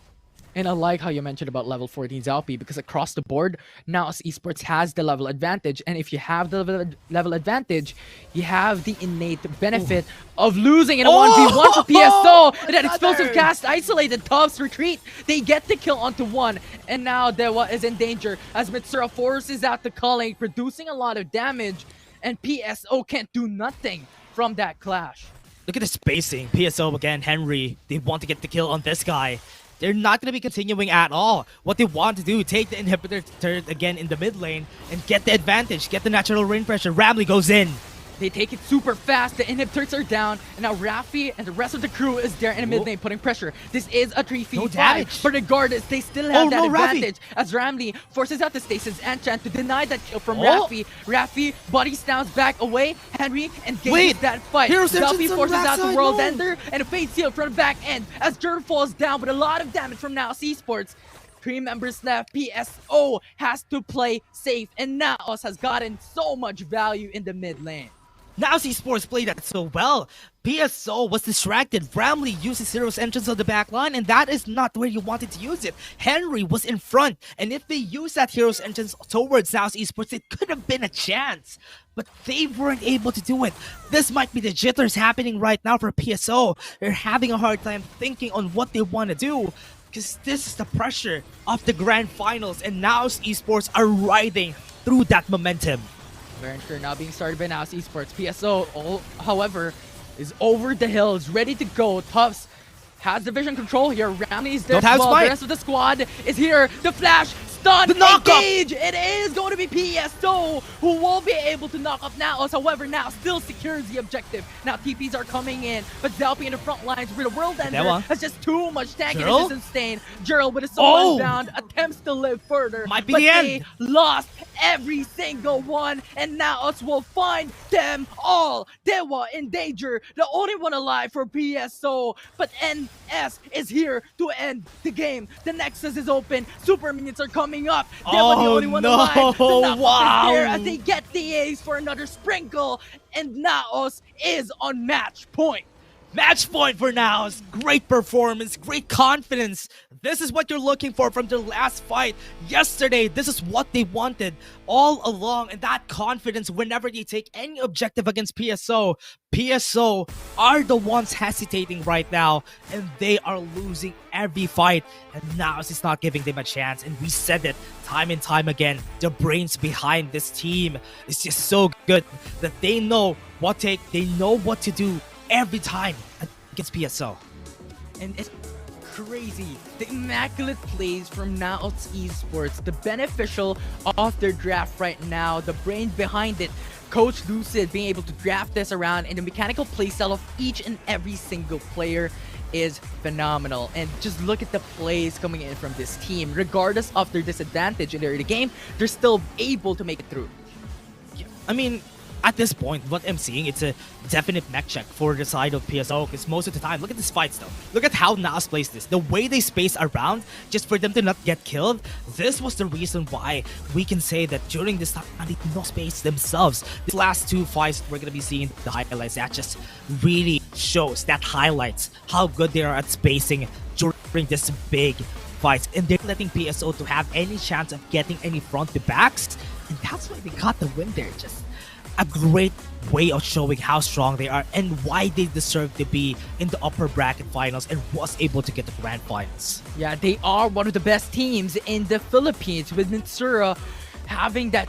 And I like how you mentioned about level 14 Zalpi, because across the board, now esports has the level advantage. And if you have the level advantage, you have the innate benefit of losing in a 1v1 for PSO. And that explosive cast isolated Tubbs retreat. They get the kill onto one. And now Dewa is in danger as Mitsura forces out the culling, producing a lot of damage. And PSO can't do nothing from that clash. Look at the spacing. PSO again, Henry. They want to get the kill on this guy. They're not going to be continuing at all. What they want to do, take the inhibitor turret again in the mid lane and get the advantage, get the natural rain pressure. Ramley goes in. They take it super fast. The inhibitors are down, and now Rafi and the rest of the crew is there in the mid lane putting pressure. This is a 3v5, but regardless, they still have that advantage as Ramley forces out the stasis enchant to deny that kill from Rafi. Rafi body snouts back away. Henry engages that fight. Zalpi forces out the World Ender and a Fate Seal from the back end as Jern falls down with a lot of damage from Naos Esports. 3 members left. PSO has to play safe, and Naos has gotten so much value in the mid lane. Naos Esports played that so well. PSO was distracted. Ramley uses Zero's entrance on the back line, and that is not where you wanted to use it. Henry was in front, and if they used that Hero's entrance towards Naos Esports, it could have been a chance. But they weren't able to do it. This might be the jitters happening right now for PSO. They're having a hard time thinking on what they want to do, because this is the pressure of the grand finals, and Naos Esports are riding through that momentum. Venture now being started by Naos Esports. PSO, however, is over the hills, ready to go. Tufts has the vision control here. Ramley's there as well. The rest of the squad is here. The flash, stun, engage! It is going to be PSO who will be able to knock off Naos. However, now still secures the objective. Now TPs are coming in, but Zalpi in the front lines with the World Ender has just too much tank and resistance stain. Jurl with a solo bound attempts to live further, might be but the they end. Lost every single one, and Naos will find them all. Dewa in danger, the only one alive for PSO, but NS is here to end the game. The Nexus is open, super minions are coming up. Dewa the only one alive. The Naos is here as they get the ace for another sprinkle, and Naos is on match point. Match point for Naos. Great performance, great confidence. This is what you're looking for from their last fight. Yesterday, this is what they wanted all along, and that confidence whenever they take any objective against PSO. PSO are the ones hesitating right now, and they are losing every fight, and Naos is not giving them a chance, and we said it time and time again. The brains behind this team is just so good that they know what to do every time against PSO. And it's crazy. The immaculate plays from Naos Esports, the beneficial of their draft right now, the brain behind it, Coach Lucid being able to draft this around, and the mechanical playstyle of each and every single player is phenomenal. And just look at the plays coming in from this team. Regardless of their disadvantage in the early game, they're still able to make it through. Yeah, I mean, at this point, what I'm seeing, it's a definite mech check for the side of PSO, because most of the time, look at this fights though. Look at how Naos plays this. The way they space around, just for them to not get killed, this was the reason why we can say that during this time, they did not space themselves. These last two fights, we're going to be seeing the highlights. That just really shows, that highlights how good they are at spacing during this big fights. And they're letting PSO to have any chance of getting any front to backs. And that's why they got the win there. Just a great way of showing how strong they are and why they deserve to be in the upper bracket finals and was able to get the grand finals. Yeah, they are one of the best teams in the Philippines, with Mitsura having that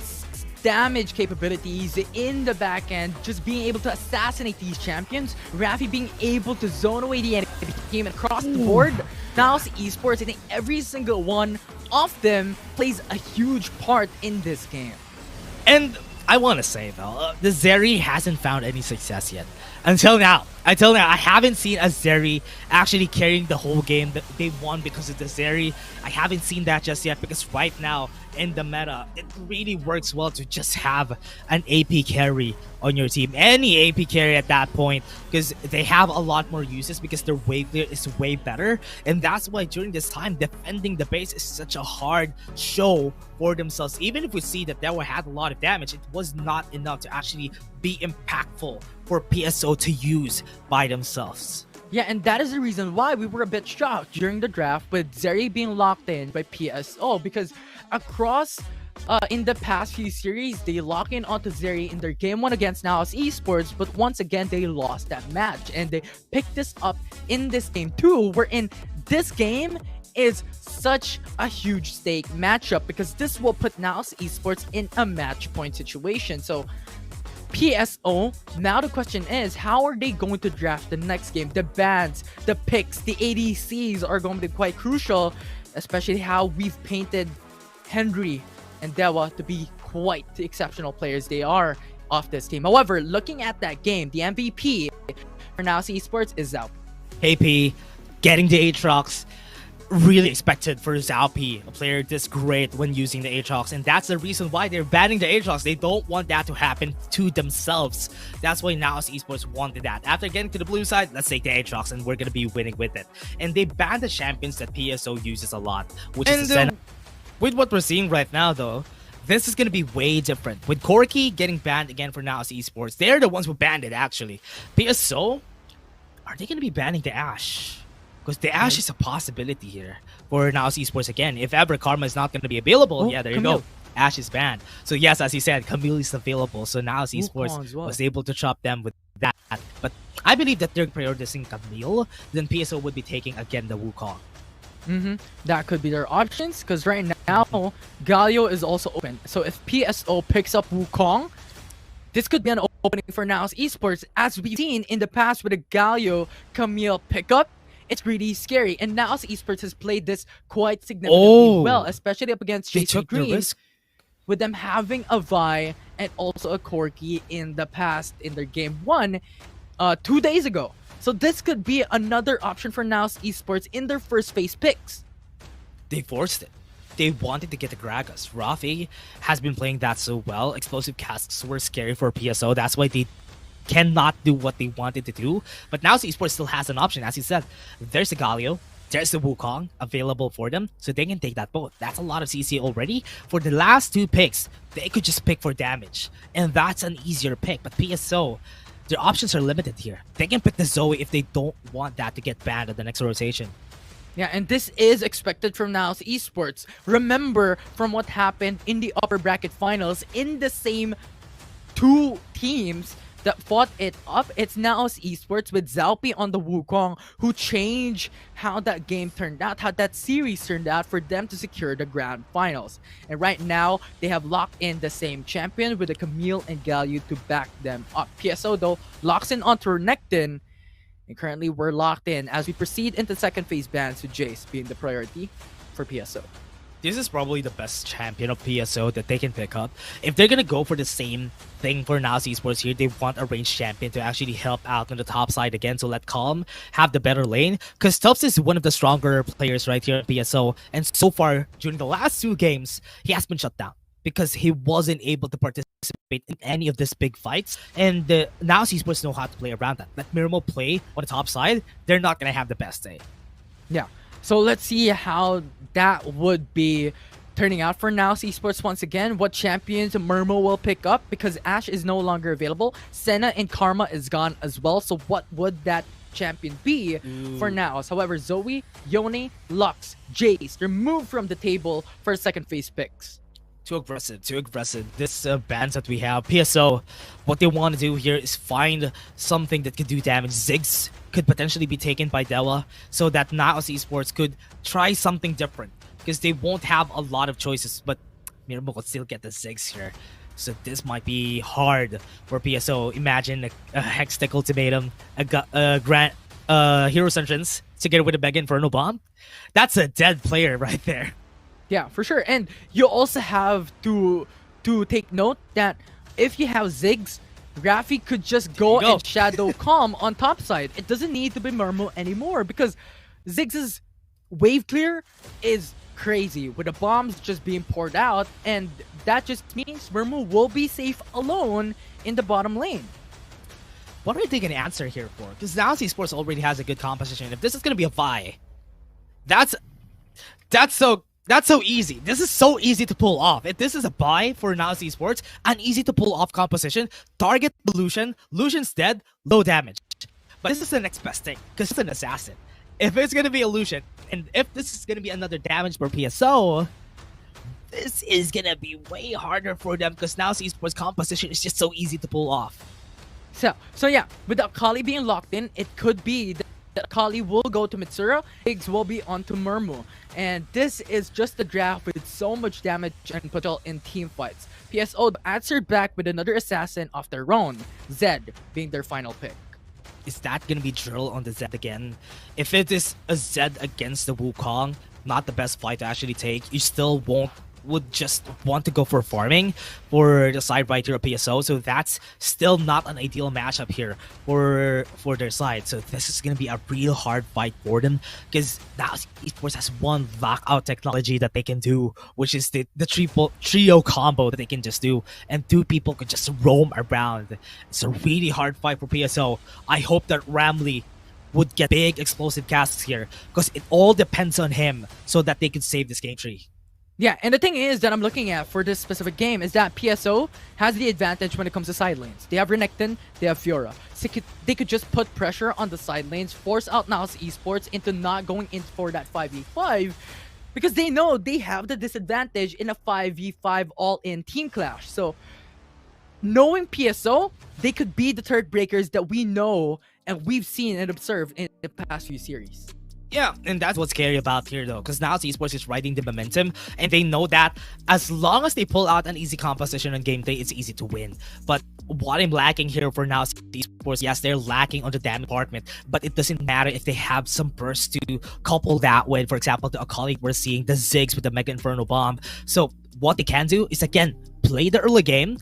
damage capabilities in the back end, just being able to assassinate these champions. Rafi being able to zone away the enemy team across the board. Naos Esports, I think every single one of them plays a huge part in this game. And I want to say though, the Zeri hasn't found any success yet. Until now, I haven't seen a Zeri actually carrying the whole game that they won because of the Zeri. I haven't seen that just yet, because right now in the meta, it really works well to just have an AP carry on your team. Any AP carry at that point, because they have a lot more uses, because their wave clear is way better. And that's why during this time, defending the base is such a hard show for themselves. Even if we see that Dewa had a lot of damage, it was not enough to actually be impactful for PSO to use by themselves. Yeah, and that is the reason why we were a bit shocked during the draft with Zeri being locked in by PSO, because across in the past few series, they lock in onto Zeri in their game 1 against Naos Esports, but once again, they lost that match, and they picked this up in this game 2, wherein this game is such a huge stake matchup because this will put Naos Esports in a match point situation. So PSO, now the question is, how are they going to draft the next game? The bans, the picks, the ADCs are going to be quite crucial, especially how we've painted Henry and Dewa to be quite the exceptional players they are off this team. However, looking at that game, the MVP for Naos Esports is Zhao. KP getting the Aatrox, really expected for Zhao P, a player this great when using the Aatrox, and that's the reason why they're banning the Aatrox. They don't want that to happen to themselves. That's why Naos Esports wanted that. After getting to the blue side, let's take the Aatrox and we're gonna be winning with it. And they banned the champions that PSO uses a lot, which is the Senna. With what we're seeing right now though, this is going to be way different. With Corki getting banned again for Naos Esports, they're the ones who banned it actually. PSO, are they going to be banning the Ashe? Because the Ashe is a possibility here for Naos Esports again. If ever Karma is not going to be available, yeah, there you go. Ashe is banned. So yes, as you said, Camille is available. So Naos Esports was able to chop them with that. But I believe that they're prioritizing Camille, then PSO would be taking again the Wukong. That could be their options, because right now Galio is also open. So if PSO picks up Wukong, this could be an opening for Naos Esports, as we've seen in the past with a Galio Camille pickup. It's really scary, and Naos Esports has played this quite significantly well, especially up against JC Green, with them having a Vi and also a Corki in the past in their game 1 2 days ago. So this could be another option for Naos Esports in their first phase picks. They forced it. They wanted to get the Gragas. Rafi has been playing that so well. Explosive casks were scary for PSO. That's why they cannot do what they wanted to do. But Naos Esports still has an option. As you said, there's a Galio, there's the Wukong available for them, so they can take that both. That's a lot of CC already. For the last 2 picks, they could just pick for damage, and that's an easier pick. But PSO, their options are limited here. They can pick the Zoe if they don't want that to get banned at the next rotation. Yeah, and this is expected from Naos Esports. Remember from what happened in the upper bracket finals, in the same 2 teams that fought it up, it's Naos Esports with Zalpi on the Wukong who changed how that game turned out, how that series turned out for them to secure the grand finals. And right now, they have locked in the same champion with a Camille and Galio to back them up. PSO though locks in onto Renekton, and currently we're locked in as we proceed into second phase bans, with Jace being the priority for PSO. This is probably the best champion of PSO that they can pick up. If they're gonna go for the same thing for Naos Esports here, they want a ranged champion to actually help out on the top side again, to let Calm have the better lane. Because Tubbs is one of the stronger players right here at PSO, and so far during the last 2 games, he has been shut down because he wasn't able to participate in any of these big fights. And Naos Esports know how to play around that. Let Mirmo play on the top side, they're not gonna have the best day. Yeah. So let's see how that would be turning out for Naos Esports once again. What champions Murmo will pick up, because Ashe is no longer available. Senna and Karma is gone as well. So what would that champion be for Naos? However, Zoe, Yone, Lux, Jace removed from the table for second phase picks. Too aggressive, too aggressive. This bans that we have, PSO, what they want to do here is find something that could do damage. Ziggs could potentially be taken by Dewa, so that Naos Esports could try something different, because they won't have a lot of choices, but Mirmo could still get the Ziggs here. So this might be hard for PSO. Imagine a Hextech Ultimatum, a Grand Hero's Entrance together with a Mega Inferno Bomb. That's a dead player right there. Yeah, for sure. And you also have to take note that if you have Ziggs, Rafi could just go and Shadow Calm on top side. It doesn't need to be Murmo anymore, because Ziggs' wave clear is crazy with the bombs just being poured out, and that just means Murmo will be safe alone in the bottom lane. What are they going to answer here for? Because Naos Esports already has a good composition. If this is going to be a Vi, that's so easy. This is so easy to pull off. If this is a buy for Naos Esports, an easy to pull off composition, target Lucian, Lucian's dead, low damage. But this is the next best thing, because it's an assassin. If it's going to be illusion, and if this is going to be another damage for PSO, this is going to be way harder for them, because now Esports composition is just so easy to pull off. So yeah, with the Akali being locked in, it could be that Akali will go to Mitsura, Ziggs will be onto Murmu. And this is just a draft with so much damage and potential in team fights. PSO answered back with another assassin of their own, Zed being their final pick. Is that going to be drill on the Zed again? If it is a Zed against the Wukong, not the best fight to actually take, you still would just want to go for farming for the side right here of PSO. So that's still not an ideal matchup here for their side. So this is going to be a real hard fight for them, because now Esports has one lockout technology that they can do, which is the trio combo that they can just do, and two people could just roam around. It's a really hard fight for PSO. I hope that Ramley would get big explosive casts here, because it all depends on him so that they can save this game tree. Yeah, and the thing is that I'm looking at for this specific game is that PSO has the advantage when it comes to side lanes. They have Renekton, they have Fiora. So they could just put pressure on the side lanes, force out Naos Esports into not going in for that 5v5, because they know they have the disadvantage in a 5v5 all-in team clash. So knowing PSO, they could be the third breakers that we know and we've seen and observed in the past few series. Yeah, and that's what's scary about here though, because now Esports is riding the momentum, and they know that as long as they pull out an easy composition on gameplay, it's easy to win. But what I'm lacking here for now Esports, yes, they're lacking on the damage department, but it doesn't matter if they have some burst to couple that with, for example, the Akali we're seeing, the Ziggs with the Mega Inferno Bomb. So what they can do is, again, play the early game,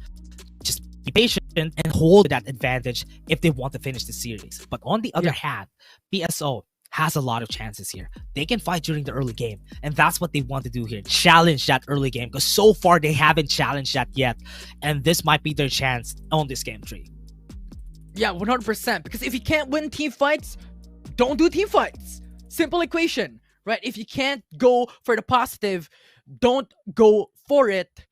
just be patient and hold that advantage if they want to finish the series. But on the other hand, PSO has a lot of chances here. They can fight during the early game, and that's what they want to do here. Challenge that early game, because so far they haven't challenged that yet, and this might be their chance on this game tree. Yeah, 100%, because if you can't win team fights, don't do team fights. Simple equation, right? If you can't go for the positive, don't go for it.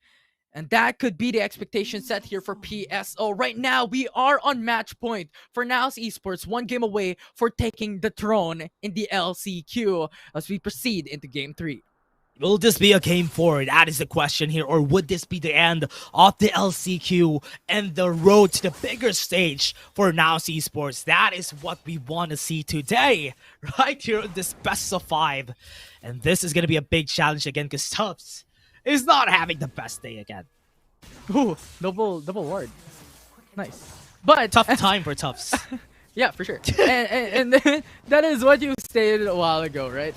And that could be the expectation set here for PSO. Right now, we are on match point for Naos Esports, one game away for taking the throne in the LCQ as we proceed into Game 3. Will this be a Game 4? That is the question here. Or would this be the end of the LCQ and the road to the bigger stage for Naos Esports? That is what we want to see today, right here in this best of 5. And this is going to be a big challenge again, because Tufts is not having the best day again. Ooh, double ward. Nice. But tough time for Tufts. Yeah, for sure. and that is what you stated a while ago, right?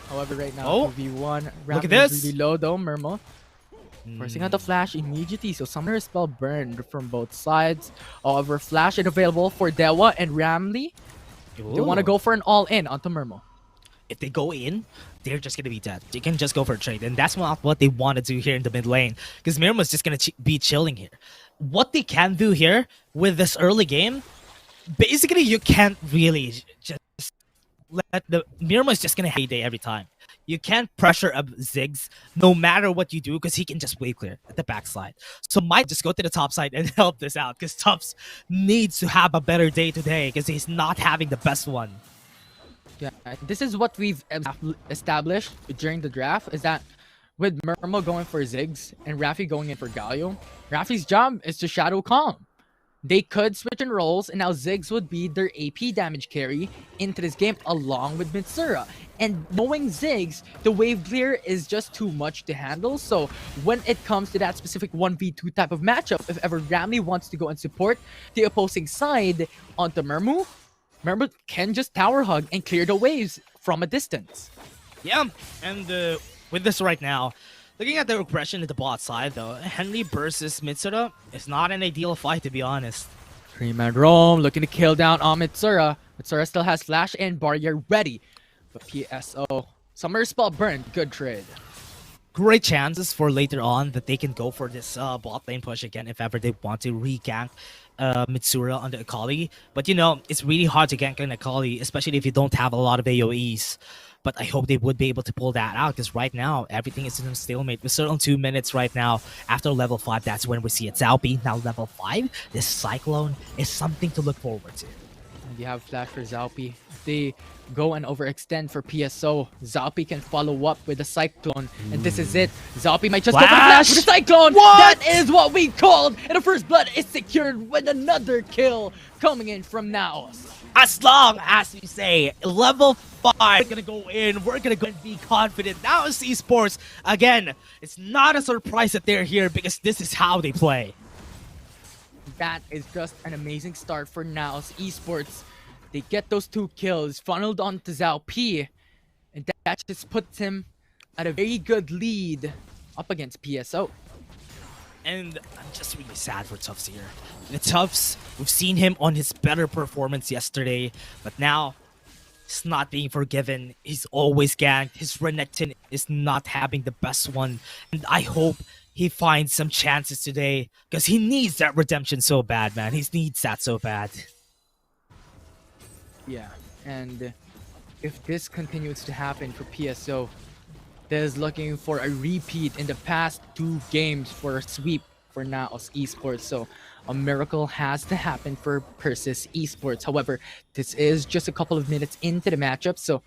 However, right now, V1 look at this. Really low though, Murmo. Forcing out the flash immediately, so Summoner Spell burned from both sides. However, flash is available for Dewa and Ramley. They want to go for an all-in onto Murmo. If they go in, they're just going to be dead. They can just go for a trade, and that's not what they want to do here in the mid lane, because Mirma's just going to be chilling here. What they can do here with this early game, basically you can't really just let the Mirma's just going to heyday every time. You can't pressure a Ziggs no matter what you do, because he can just wave clear at the backside. So might just go to the top side and help this out, because Tufts needs to have a better day today, because he's not having the best one. Yeah, this is what we've established during the draft, is that with Murmo going for Ziggs and Rafi going in for Galio, Rafi's job is to shadow calm. They could switch in roles, and now Ziggs would be their AP damage carry into this game along with Mitsura. And knowing Ziggs, the wave clear is just too much to handle. So when it comes to that specific 1v2 type of matchup, if ever Ramley wants to go and support the opposing side onto Murmu can just tower hug and clear the waves from a distance. Yeah, and with this right now, looking at the regression at the bot side though, Henry versus Mitsura is not an ideal fight, to be honest. 3-man roam, looking to kill down on Mitsura. Mitsura still has flash and barrier ready. But PSO, Summer Spell burned, good trade. Great chances for later on that they can go for this bot lane push again if ever they want to re-gank Mitsura on the Akali. But you know, it's really hard to gank an Akali, especially if you don't have a lot of AoEs. But I hope they would be able to pull that out, because right now, everything is in a stalemate. We're still on 2 minutes right now. After level 5, that's when we see it. Zalpi, now level 5. This Cyclone is something to look forward to. you have flash for Zalpi. They go and overextend for PSO. Zalpi can follow up with the Cyclone, and this is it. Zalpi might just go for the flash with the Cyclone. What? That is what we called, and the first blood is secured with another kill coming in from Naos. As long as we say level 5, we're gonna go in, we're gonna go and be confident. Now it's esports. Again, it's not a surprise that they're here because this is how they play. That is just an amazing start for Naos Esports. They get those 2 kills funneled onto Zhao P, and that just puts him at a very good lead up against PSO. And I'm just really sad for Tufts here. The Tufts, we've seen him on his better performance yesterday, but now he's not being forgiven. He's always ganked. His Renekton is not having the best one, and I hope he finds some chances today because he needs that redemption so bad, man. He needs that so bad. Yeah, and if this continues to happen for PSO, there's looking for a repeat in the past 2 games for a sweep for Naos Esports. So a miracle has to happen for Persis Esports. However, this is just a couple of minutes into the matchup, so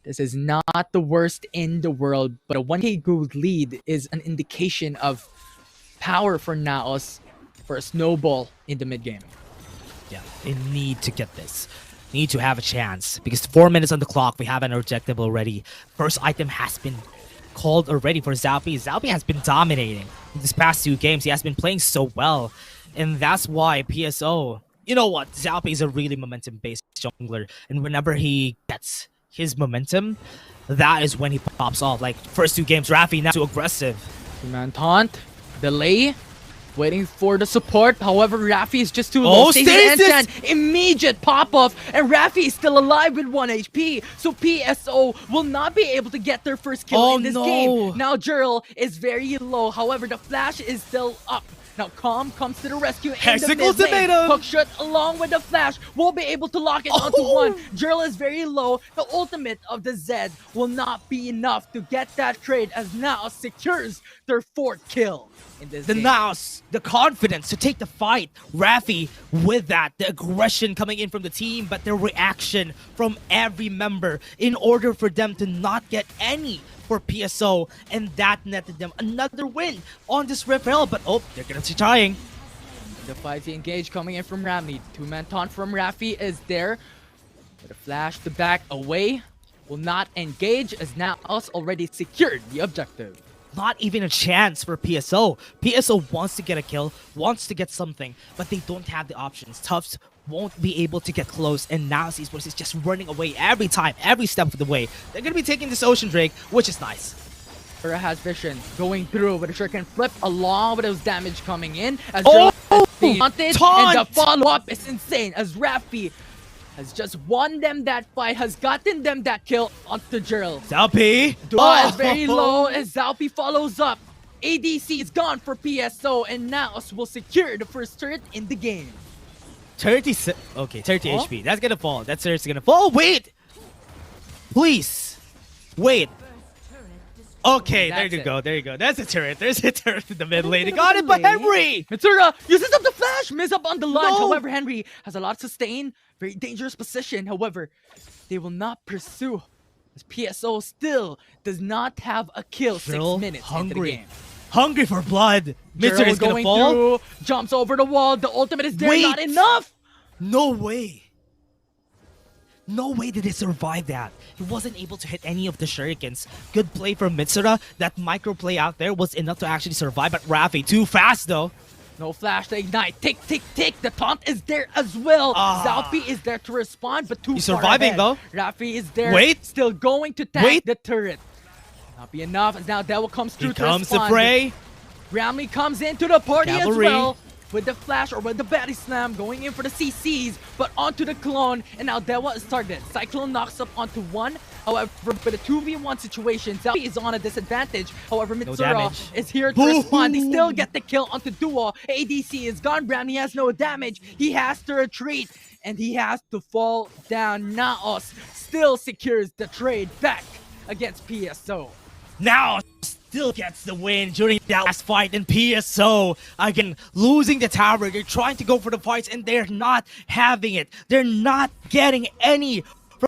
this is not the worst in the world, but a 1k gold lead is an indication of power for Naos for a snowball in the mid game. Yeah, they need to get this. Need to have a chance because 4 minutes on the clock. We have an objective already. First item has been called already for Zalpi. Zalpi has been dominating in these past 2 games. He has been playing so well, and that's why PSO. You know what? Zalpi is a really momentum-based jungler, and whenever he gets his momentum, that is when he pops off. Like first 2 games, Raffi now too aggressive. Man taunt, delay, waiting for the support. However, Raffi is just too low. Oh, stasis! Immediate pop-off, and Raffi is still alive with 1 HP. So PSO will not be able to get their first kill in this game. Now Jurl is very low. However, the flash is still up. Now Calm comes to the rescue in the mid lane. Hookshot along with the flash will be able to lock it onto 1. Jurl is very low. The ultimate of the Zed will not be enough to get that trade as Naos secures their 4th kill in this game. Naos, the confidence to take the fight. Raffi with that, the aggression coming in from the team, but the reaction from every member in order for them to not get any for PSO, and that netted them another win on this referral. But oh, they're gonna be trying. The 5 engage coming in from Ramney. 2-man taunt from Raffi is there. But a flash to back away will not engage as Naos already secured the objective. Not even a chance for PSO. PSO wants to get a kill, wants to get something, but they don't have the options. Tufts won't be able to get close, and now Esports is just running away every time, every step of the way. They're gonna be taking this Ocean Drake, which is nice. Fura has vision going through, but a shuriken flip along with those damage coming in as taunted, and the follow-up is insane as Raffi has just won them that fight, has gotten them that kill onto Jurl. Zalpi! Dua is very low as Zalpi follows up. ADC is gone for PSO, and Naos will secure the first turret in the game. 30 HP. That's gonna fall. That turret's gonna fall. Wait! Please! Wait! Okay, there you go, there you go. That's a turret. There's a turret in the mid lane. They got it, but Henry! Mitsura uses up the flash, miss up on the launch. However, Henry has a lot of sustain. Very dangerous position. However, they will not pursue as PSO still does not have a kill 6 minutes into the game. Hungry for blood. Mitsura is gonna fall. Through, jumps over the wall. The ultimate is there. Not enough. No way. No way did he survive that. He wasn't able to hit any of the shurikens. Good play from Mitsura. That micro play out there was enough to actually survive, but Raffi too fast though. No flash to ignite. Tick, tick, tick. The taunt is there as well. Zalpi is there to respond, but too He's far surviving ahead. though. Raffi is there. Still going to tag the turret. Not be enough. As now Devil comes through to respond. Here comes the fray. Ramley comes into the party as well. With the flash or with the body slam going in for the CCs, but onto the clone, and now Dewa is targeted. Cyclone knocks up onto 1. However, with a 2v1 situation, Zalpi is on a disadvantage. However, Mitsura is here to respond. They still get the kill onto Duo. ADC is gone. Ramley has no damage. He has to retreat, and he has to fall down. Naos still secures the trade back against PSO. Now still gets the win during that last fight. And PSO, again, losing the tower. They're trying to go for the fights and they're not having it. They're not getting any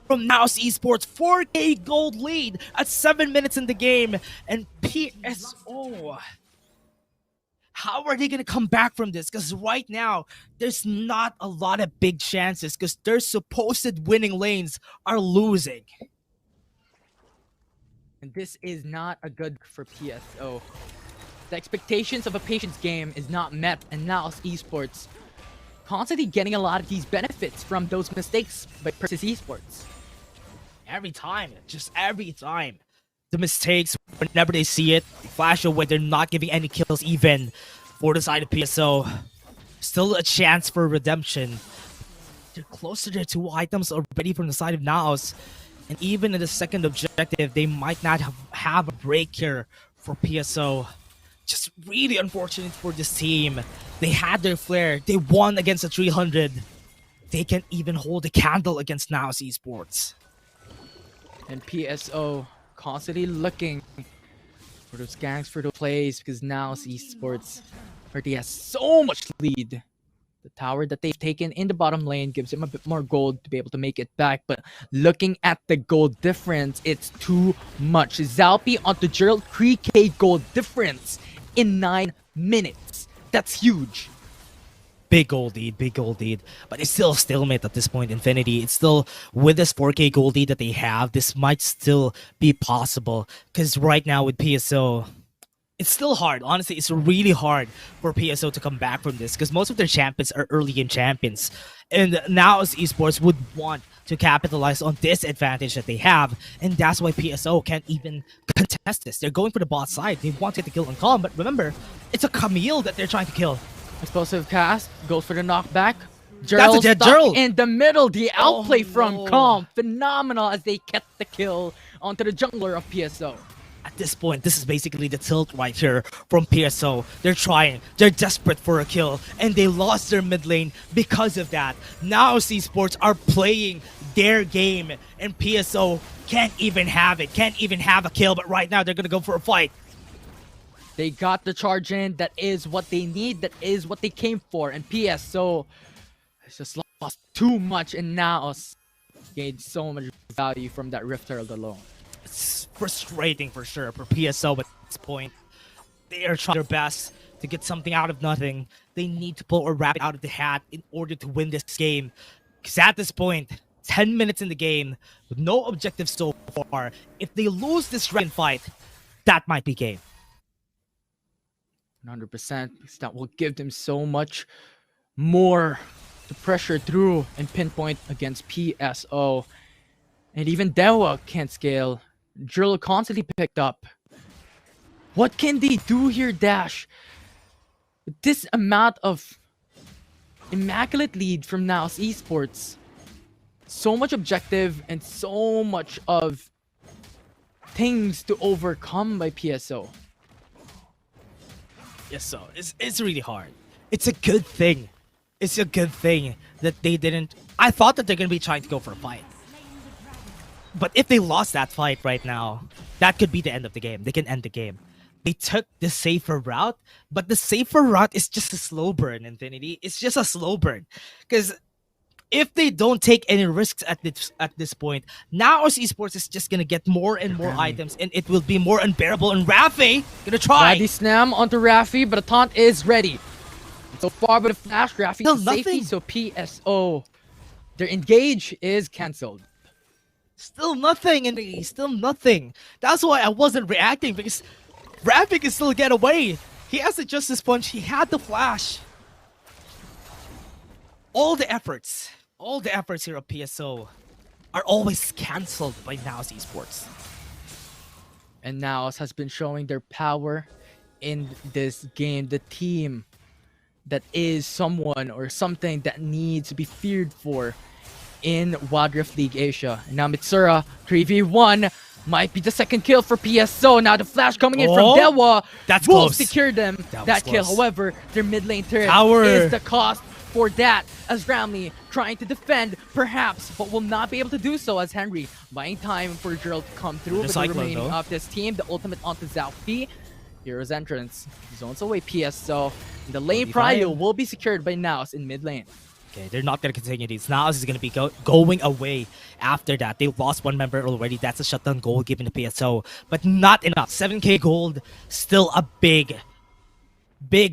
from Naos Esports. 4K gold lead at 7 minutes in the game. And PSO, how are they going to come back from this? Because right now, there's not a lot of big chances because their supposed winning lanes are losing. And this is not a good for PSO. The expectations of a patience game is not met, and now Esports constantly getting a lot of these benefits from those mistakes by Persis Esports. Every time, just every time. The mistakes, whenever they see it, they flash away. They're not giving any kills even for the side of PSO. Still a chance for redemption. They're close to their 2 items already from the side of Naos. And even in the second objective, they might not have a break here for PSO. Just really unfortunate for this team. They had their flare. They won against a 300. They can even hold a candle against Naos Esports. And PSO constantly looking for those ganks, for those plays, because Naos Esports already has so much lead. The tower that they've taken in the bottom lane gives him a bit more gold to be able to make it back. But looking at the gold difference, it's too much. Zalpi onto Gerald, 3k gold difference in 9 minutes. That's huge. Big gold lead. But it's still a stalemate at this point, Infinity. It's still, with this 4k gold lead that they have, this might still be possible. Because right now with PSO, it's still hard. Honestly, it's really hard for PSO to come back from this because most of their champions are early game champions. And now Esports would want to capitalize on this advantage that they have. And that's why PSO can't even contest this. They're going for the bot side. They want to get the kill on Calm. But remember, it's a Camille that they're trying to kill. Explosive cast goes for the knockback. Gerald That's a dead stuck Gerald. in the middle. The outplay from no. Calm. Phenomenal as they kept the kill onto the jungler of PSO. At this point, this is basically the tilt right here from PSO. They're trying. They're desperate for a kill. And they lost their mid lane because of that. Now Esports are playing their game. And PSO can't even have it. Can't even have a kill. But right now, they're going to go for a fight. They got the charge in. That is what they need. That is what they came for. And PSO has just lost too much. And now gained so much value from that Rift Herald alone. It's frustrating for sure for PSO at this point. They are trying their best to get something out of nothing. They need to pull a rabbit out of the hat in order to win this game. Because at this point, 10 minutes in the game, with no objectives so far, if they lose this dragon fight, that might be game. 100%, because that will give them so much more to pressure through and pinpoint against PSO. And even Dewa can't scale. Drill constantly picked up. What can they do here, Dash? With this amount of immaculate lead from Naos Esports, so much objective and so much of things to overcome by PSO. Yes, so it's really hard. It's a good thing. It's a good thing that they didn't. I thought that they're gonna be trying to go for a fight. But if they lost that fight right now, that could be the end of the game. They can end the game. They took the safer route, but the safer route is just a slow burn, Infinity. It's just a slow burn. Because if they don't take any risks at this point, now Esports is just going to get more and more items, and it will be more unbearable. And Rafi gonna try. Ready Snam onto Rafi, but a taunt is ready. So far, but a flash, Rafi Still to safety, nothing. so PSO, their engage is cancelled. Still nothing, and still nothing. That's why I wasn't reacting, because Rafi can still get away. He has the Justice Punch. He had the flash. All the efforts here of PSO are always cancelled by Naos Esports. And Naos has been showing their power in this game. The team that is someone or something that needs to be feared for in Wild Rift League Asia. And now Mitsura, 3v1, might be the second kill for PSO. Now the flash coming in from Dewa. That's will close. secure them That was that kill. close. However, their mid lane turret Tower. is the cost for that as Ramley trying to defend perhaps, but will not be able to do so as Henry buying time for Gerald to come through with the remaining of this team. The ultimate onto Zalfi. Hero's entrance. Zones away PSO. The lane prio will be secured by Naus in mid lane. Okay, they're not going to continue these. Naus is going to be going away after that. They lost one member already. That's a shutdown goal given to PSO. But not enough. 7k gold, still a big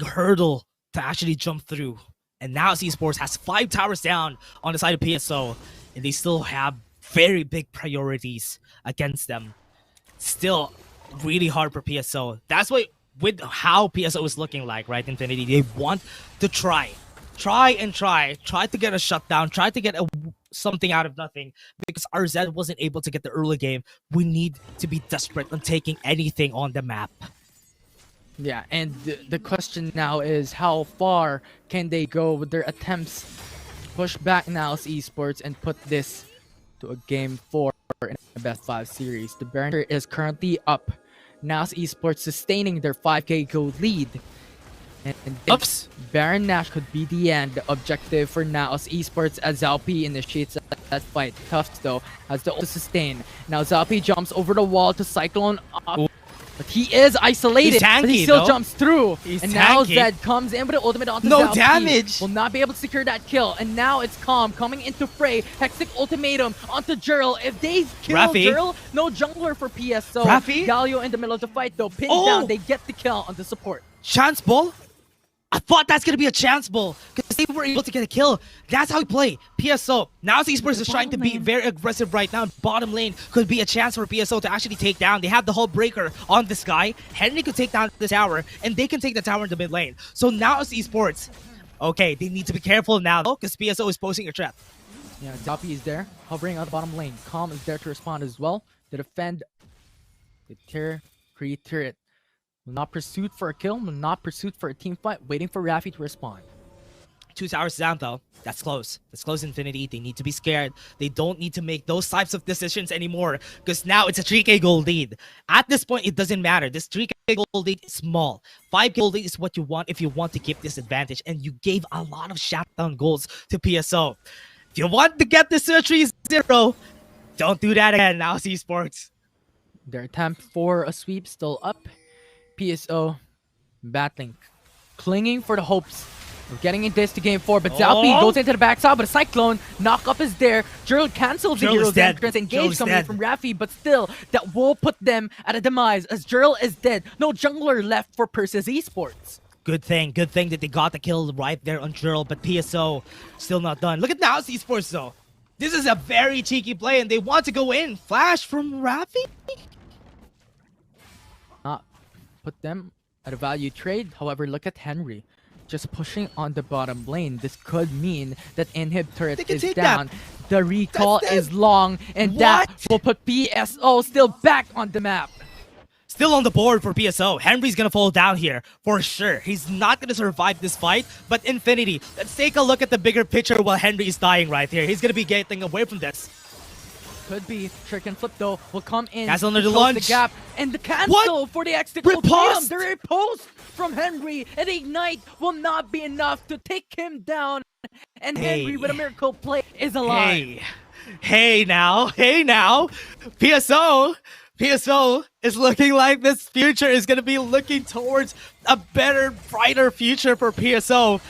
hurdle to actually jump through. And now Esports has 5 towers down on the side of PSO. And they still have very big priorities against them. Still really hard for PSO. That's why, with how PSO is looking like, right, Infinity, they want to try to get a shutdown, try to get something out of nothing, because RZ wasn't able to get the early game. We need to be desperate on taking anything on the map. Yeah, and the question now is how far can they go with their attempts to push back Naus Esports and put this to a game 4 in the best 5 series. The Baron is currently up. Naus Esports sustaining their 5k gold lead. And Oops. Baron Nash could be the end objective for Naus Esports as Zalpi initiates that fight. Tufts though has the ult to sustain. Now Zalpi jumps over the wall to Cyclone up. Ooh. But he is isolated, tanky, but he still though. jumps through. He's and tanky. now Zed comes in with the ultimate onto No Zalpi. damage. Will not be able to secure that kill. And now it's Calm coming into fray. Hextech ultimatum onto Jurl. If they kill Jurl, no jungler for PSO. Galio in the middle of the fight though, pinned down. They get the kill on the support. Chance ball? I thought that's going to be a chance ball because they were able to get a kill. That's how we play. PSO. Now Esports is trying to be very aggressive right now. Bottom lane could be a chance for PSO to actually take down. They have the whole breaker on this guy. Henry could take down the tower, and they can take the tower in the mid lane. So now it's Esports. Okay, they need to be careful now because PSO is posing a trap. Yeah, Zalpi is there, hovering on the bottom lane. Calm is there to respond as well. To defend the create turret. Not pursuit for a kill, not pursuit for a team fight, waiting for Raffi to respond. 2 towers down though. That's close. That's close, Infinity. They need to be scared. They don't need to make those types of decisions anymore because now it's a 3k gold lead. At this point, it doesn't matter. This 3k gold lead is small. 5k gold lead is what you want if you want to keep this advantage, and you gave a lot of shutdown goals to PSO. If you want to get this to a 3-0, don't do that again. Now Esports. Their attempt for a sweep still up. PSO battling, clinging for the hopes of getting in this to game 4, but Zalpi goes into the backside, but a Cyclone knock up is there. Gerald cancels the hero's entrance, engage coming in from Raffi, but still, that will put them at a demise as Gerald is dead. No jungler left for Persis Esports. Good thing that they got the kill right there on Gerald, but PSO still not done. Look at Naus Esports though. This is a very cheeky play, and they want to go in. Flash from Raffi? Put them at a value trade. However, look at Henry just pushing on the bottom lane. This could mean that Inhib turret is down. The recall is long, and that will put PSO still back on the map. Still on the board for PSO. Henry's gonna fall down here for sure. He's not gonna survive this fight, but Infinity, let's take a look at the bigger picture while Henry is dying right here. He's gonna be getting away from this. Could be. Trick and Flip though will come in. That's under the launch. The gap and the cancel for the Hextech ultimatum. The riposte from Henry and Ignite will not be enough to take him down. And Henry with a miracle play is alive. Hey now. PSO is looking like this future is gonna be looking towards a better, brighter future for PSO.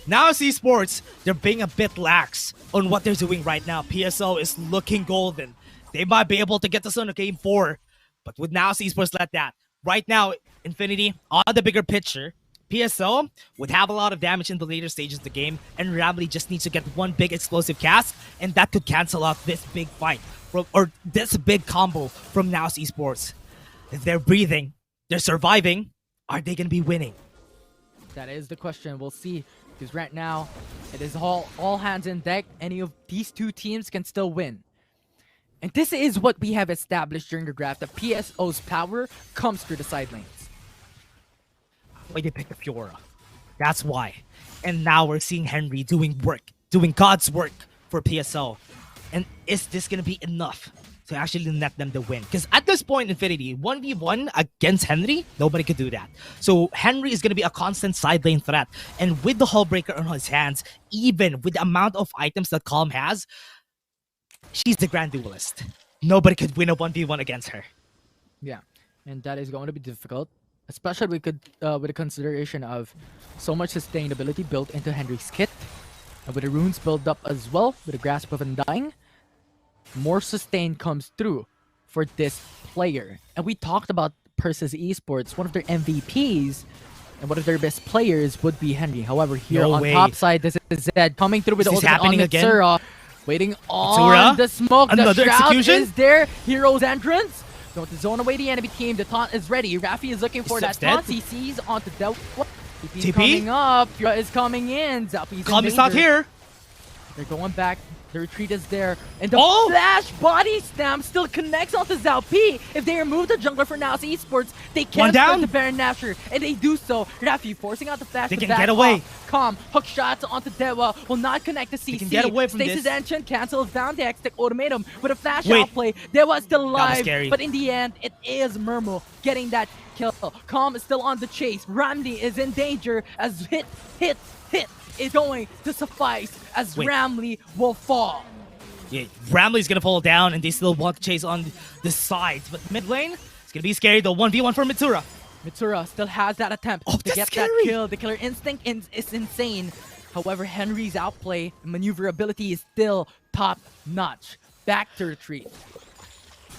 Now Esports, they're being a bit lax on what they're doing right now. PSO is looking golden. They might be able to get this on a game 4, but with Now Esports let that. Right now, Infinity, on the bigger picture, PSO would have a lot of damage in the later stages of the game, and Ramley just needs to get one big explosive cast, and that could cancel out this big fight, or this big combo from Now Esports. If they're breathing, they're surviving, are they going to be winning? That is the question. We'll see. Because right now, it is all hands in deck. Any of these two teams can still win. And this is what we have established during the draft. That PSO's power comes through the side lanes. Why they picked the Fiora. That's why. And now we're seeing Henry doing God's work for PSO. And is this going to be enough to actually net them the win. Because at this point, Infinity, 1v1 against Henry, nobody could do that. So Henry is going to be a constant side lane threat. And with the Hullbreaker on his hands, even with the amount of items that Calm has, she's the Grand Duelist. Nobody could win a 1v1 against her. Yeah, and that is going to be difficult, especially with the consideration of so much sustainability built into Henry's kit, and with the runes built up as well, with the Grasp of Undying, more sustain comes through for this player. And we talked about Persis Esports, one of their MVPs and one of their best players would be Henry. However, here on top side, this is Zed coming through with the ultimate on Mitsura, waiting on the smoke. Another the Shroud execution is there. Hero's entrance. Going to zone away the enemy team. The taunt is ready. Rafi is looking for that taunt. CC's onto the TP coming up. Fura is coming in. Zalpi's Calm is not here. They're going back. The retreat is there. And the flash body stamp still connects onto Zhao P. If they remove the jungler for Naos Esports, they can't start the Baron Nashor. And they do so. Rafi forcing out the flash. They can get away. Calm. Hook shots onto Dewa. Will not connect to CC. They can get away from Stasis this. Ancient cancels down the X-Tech ultimatum with a flash outplay. Dewa is still alive. But in the end, it is Murmo getting that kill. Calm is still on the chase. Ramley is in danger as hit is going to suffice as Ramley will fall. Yeah, Ramley's gonna fall down and they still want to chase on the sides. But mid lane, it's gonna be scary though. 1v1 for Mitsura. Mitsura still has that attempt to get that kill. The killer instinct is insane. However, Henry's outplay and maneuverability is still top notch. Back to retreat.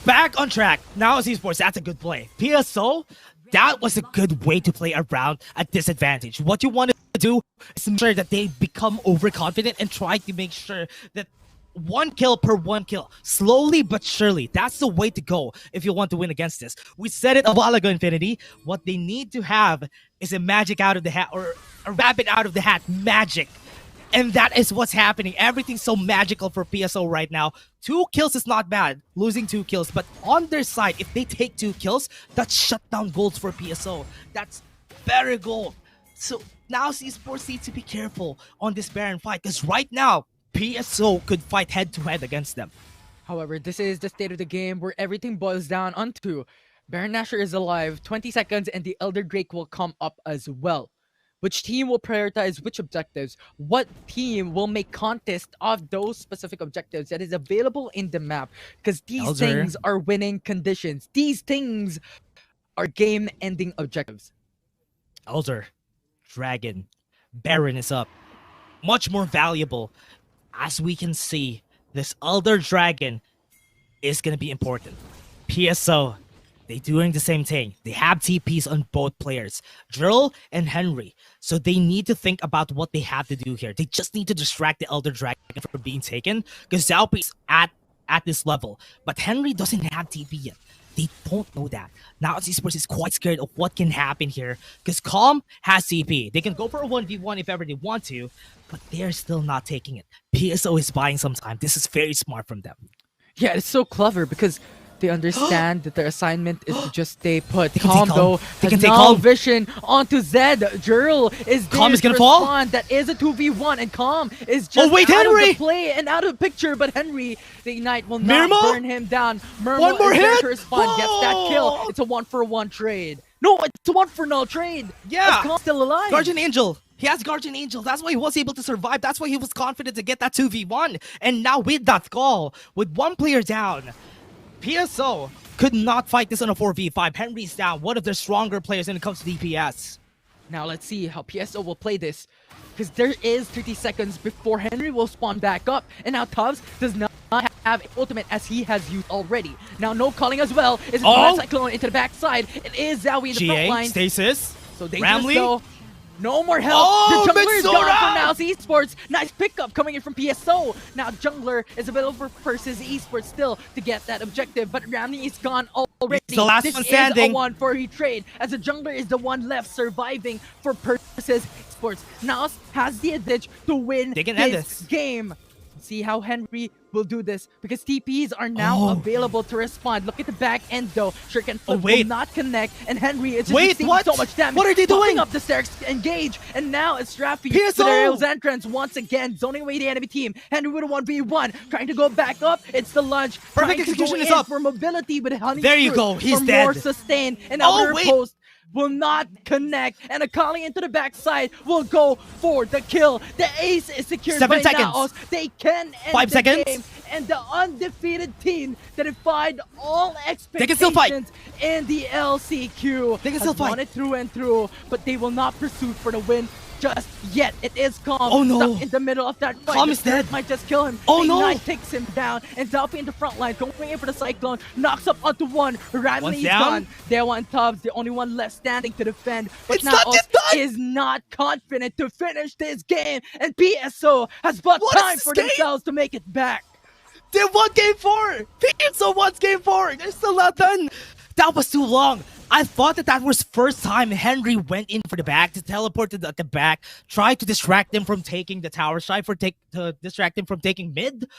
Back on track. Now it's esports. That's a good play. PSO, that was a good way to play around a disadvantage. What you want to do is make sure that they become overconfident and try to make sure that one kill per one kill. Slowly but surely. That's the way to go if you want to win against this. We said it a while ago, Infinity. What they need to have is a magic out of the hat, or a rabbit out of the hat magic. And that is what's happening. Everything's so magical for PSO right now. 2 kills is not bad, losing 2 kills. But on their side, if they take 2 kills, that's shutdown goals for PSO. That's better goal. So now Esports need to be careful on this Baron fight, because right now, PSO could fight head-to-head against them. However, this is the state of the game where everything boils down onto Baron Nashor is alive, 20 seconds, and the Elder Drake will come up as well. Which team will prioritize which objectives? What team will make contest of those specific objectives that is available in the map? Because these things are winning conditions. These things are game-ending objectives. Elder, Dragon, Baron is up. Much more valuable. As we can see, this Elder Dragon is going to be important. PSO, they're doing the same thing. They have TPs on both players, Drill and Henry. So they need to think about what they have to do here. They just need to distract the Elder Dragon from being taken, because Zalpi's at this level. But Henry doesn't have TP yet. They don't know that. Now Esports is quite scared of what can happen here, because Calm has CP. They can go for a 1v1 if ever they want to, but they're still not taking it. PSO is buying some time. This is very smart from them. Yeah, it's so clever because they understand that their assignment is to just stay put. Calm though has now vision onto Zed. Jurl is there. Calm is gonna fall. That is a 2v1 and Calm is just out of the play and out of the picture. But Henry, the Ignite will not burn him down. Murmo one more hit to respond, gets that kill. It's a 1-for-1 trade. No, it's a 1-for-0 trade. Yeah, Calm's still alive. Guardian Angel. He has Guardian Angel. That's why he was able to survive. That's why he was confident to get that 2v1. And now with that call, with one player down, PSO could not fight this on a 4v5. Henry's down, one of their stronger players when it comes to DPS. Now let's see how PSO will play this, because there is 30 seconds before Henry will spawn back up, and now Tubbs does not have ultimate as he has used already. Now no calling as well. Is it Cyclone into the backside? It is Zowie in the front line. Stasis. So dangerous though. No more help. The jungler is gone for Naos Esports. Nice pickup coming in from PSO. Now jungler is available for Persis Esports still to get that objective, but Ramney is gone already. It's the last one standing. This is a 1-for-3 trade as the jungler is the one left surviving for Persis Esports. Naos has the advantage to win this game. See how Henry will do this because TPs are now available to respond. Look at the back end though. Shuriken Flip will not connect, and Henry is just receiving so much damage. What are they doing? Up the stairs, engage, and now it's Rafi PSO! with the Rails entrance once again, zoning away the enemy team. Henry with a 1v1, trying to go back up. It's the lunge. Perfect execution is up for mobility with Honey. There you go. He's for dead. More sustain, and outer post will not connect, and Akali into the backside will go for the kill. The ace is secured 7 by seconds. Naos. They can end 5 the seconds. game, and the undefeated team that defied all expectations They can still fight. in the LCQ They can still won fight. it through and through, but they will not pursue for the win just yet. It is Calm Oh no! stuck in the middle of that fight. Calm is dead. Might just kill him. Oh no! Ignite takes him down, and Zalpi in the front line going in for the Cyclone, knocks up onto one. Randomly he's gone. There one Tubbs, the only one left standing to defend. But It's now not yet done. is not confident to finish this game, and PSO has bought time for themselves to make it back. They won game 4! PSO won game 4! They're still not done! That was too long! I thought that was first time Henry went in for the back to teleport to the back, try to distract them from taking the tower, try to distract them from taking mid.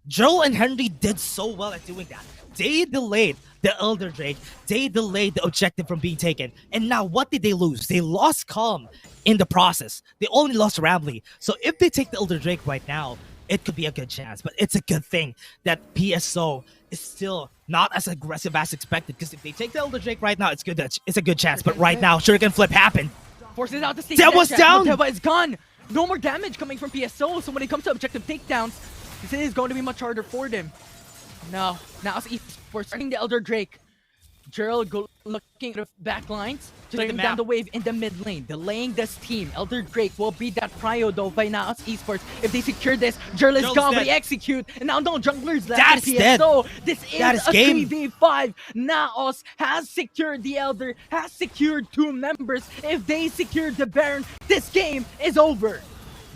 Joel and Henry did so well at doing that. They delayed the Elder Drake, they delayed the objective from being taken. And now what did they lose? They lost Calm in the process. They only lost Ramley. So if they take the Elder Drake right now, it could be a good chance, but it's a good thing that PSO is still not as aggressive as expected, because if they take the Elder Drake right now, it's a good chance, but right now, Shuriken Flip happened. Forces out the stage. That was down! Teba is gone! No more damage coming from PSO, so when it comes to objective takedowns, this is going to be much harder for them. Now it's Esports starting the Elder Drake. Gerald looking at the back lines, bringing down the wave in the mid lane, delaying this team. Elder Drake will be that prio though by now as Esports. If they secure this, Gerald is gone, they execute, and now no junglers left in PSO. This is a 3v5. Naos has secured the Elder, has secured 2 members. If they secure the Baron, this game is over.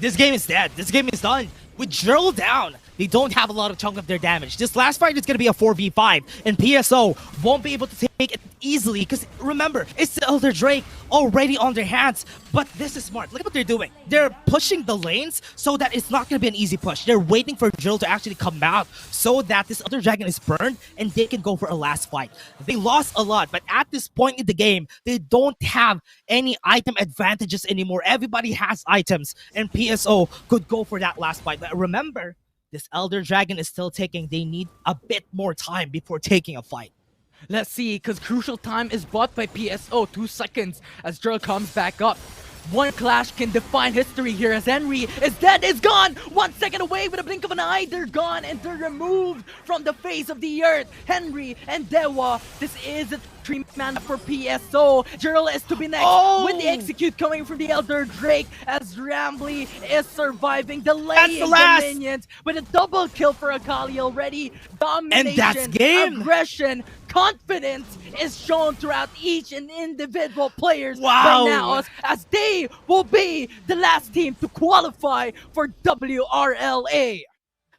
This game is dead. This game is done. With Gerald down, they don't have a lot of chunk of their damage. This last fight is going to be a 4v5, and PSO won't be able to take it easily, because remember, it's the Elder Drake already on their hands. But this is smart. Look at what they're doing. They're pushing the lanes so that it's not going to be an easy push. They're waiting for Gerald to actually come out so that this Elder Dragon is burned and they can go for a last fight. They lost a lot, but at this point in the game, they don't have any item advantages anymore. Everybody has items, and PSO could go for that last fight. But remember, this Elder Dragon is still taking. They need a bit more time before taking a fight. Let's see, because crucial time is bought by PSO. 2 seconds as Gerald comes back up. One clash can define history here as Henry is dead, is gone! 1 second away with a blink of an eye, they're gone and they're removed from the face of the earth. Henry and Dewa, this is a 3-man for PSO. Gerald is to be next with the execute coming from the Elder Drake as Ramley is surviving, delaying the minions with a double kill for Akali already. Domination, and that's game. Aggression, confidence is shown throughout each and individual players wow. by now as they will be the last team to qualify for WRLA.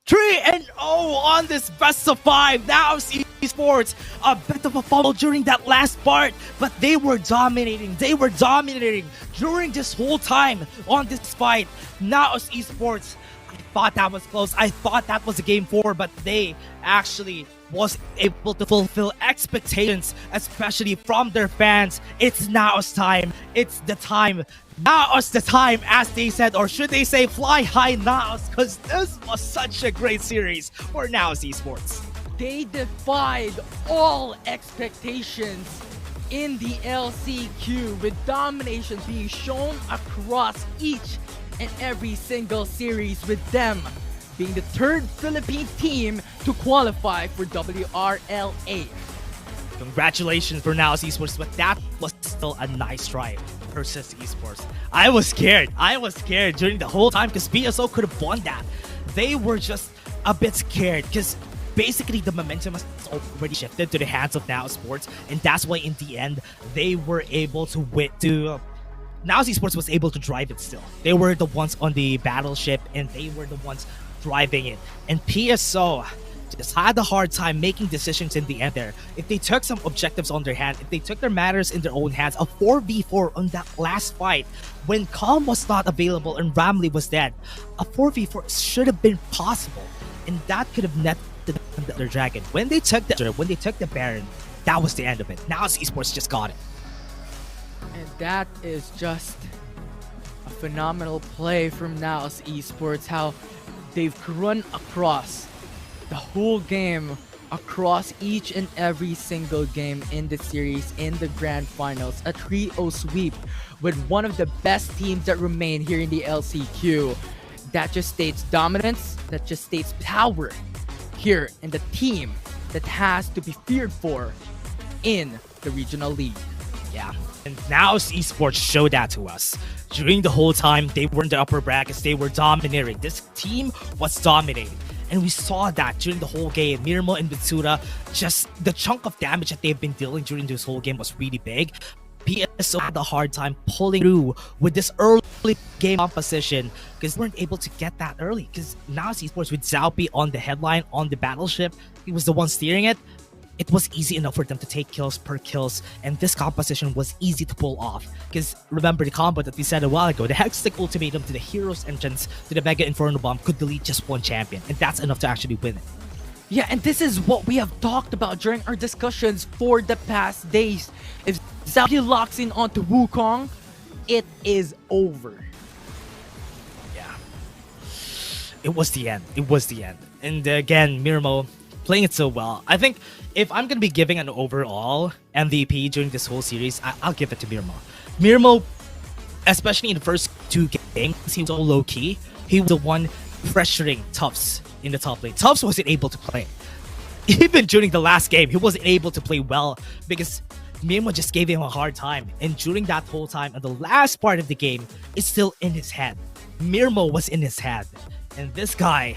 3-0 on this best of 5. Now Esports, a bit of a fumble during that last part, but they were dominating. They were dominating during this whole time on this fight. Now Esports, I thought that was close. I thought that was a game 4, but they actually was able to fulfill expectations, especially from their fans. It's now's time. It's the time. Now's the time, as they said, or should they say fly high nows, because this was such a great series for Now's Esports. They defied all expectations in the LCQ, with domination being shown across each and every single series, with them being the 3rd Philippine team to qualify for WRLA. Congratulations for Now's Esports, but that was still a nice try versus Esports. I was scared. I was scared during the whole time because PSO could have won that. They were just a bit scared because basically the momentum has already shifted to the hands of Now Sports, and that's why in the end they were able to win. Now Esports was able to drive it still. They were the ones on the battleship and they were the ones driving it. And PSO just had a hard time making decisions in the end there. If they took some objectives on their hand, if they took their matters in their own hands, a 4v4 on that last fight, when Calm was not available and Ramley was dead, a 4v4 should have been possible. And that could have netted their dragon. When they took the Baron, that was the end of it. Now Esports just got it. And that is just a phenomenal play from Naos Esports, how they've run across the whole game, across each and every single game in the series, in the grand finals, a 3-0 sweep with one of the best teams that remain here in the LCQ. That just states dominance, that just states power here in the team that has to be feared for in the regional league. Yeah, and now Esports showed that to us. During the whole time, they were in the upper brackets, they were dominating. This team was dominating. And we saw that during the whole game. Mirmo and Bitsura, just the chunk of damage that they've been dealing during this whole game was really big. PSO had a hard time pulling through with this early game composition because they weren't able to get that early. Because now Esports with Zaupi on the headline, on the battleship, he was the one steering it. It was easy enough for them to take kills per kills, and this composition was easy to pull off. Because remember the combo that we said a while ago, the Hextech ultimatum to the Hero's entrance to the Mega Inferno Bomb could delete just one champion, and that's enough to actually win it. Yeah, and this is what we have talked about during our discussions for the past days. If Zaupi locks in onto Wukong, it is over. Yeah. It was the end. It was the end. And again, Mirmo playing it so well. I think if I'm going to be giving an overall MVP during this whole series, I'll give it to Mirmo. Mirmo, especially in the first two games, seems so low-key. He was the one pressuring Tufts in the top lane. Tufts wasn't able to play. Even during the last game, he wasn't able to play well because Mirmo just gave him a hard time. And during that whole time, and the last part of the game, it's still in his head. Mirmo was in his head. And this guy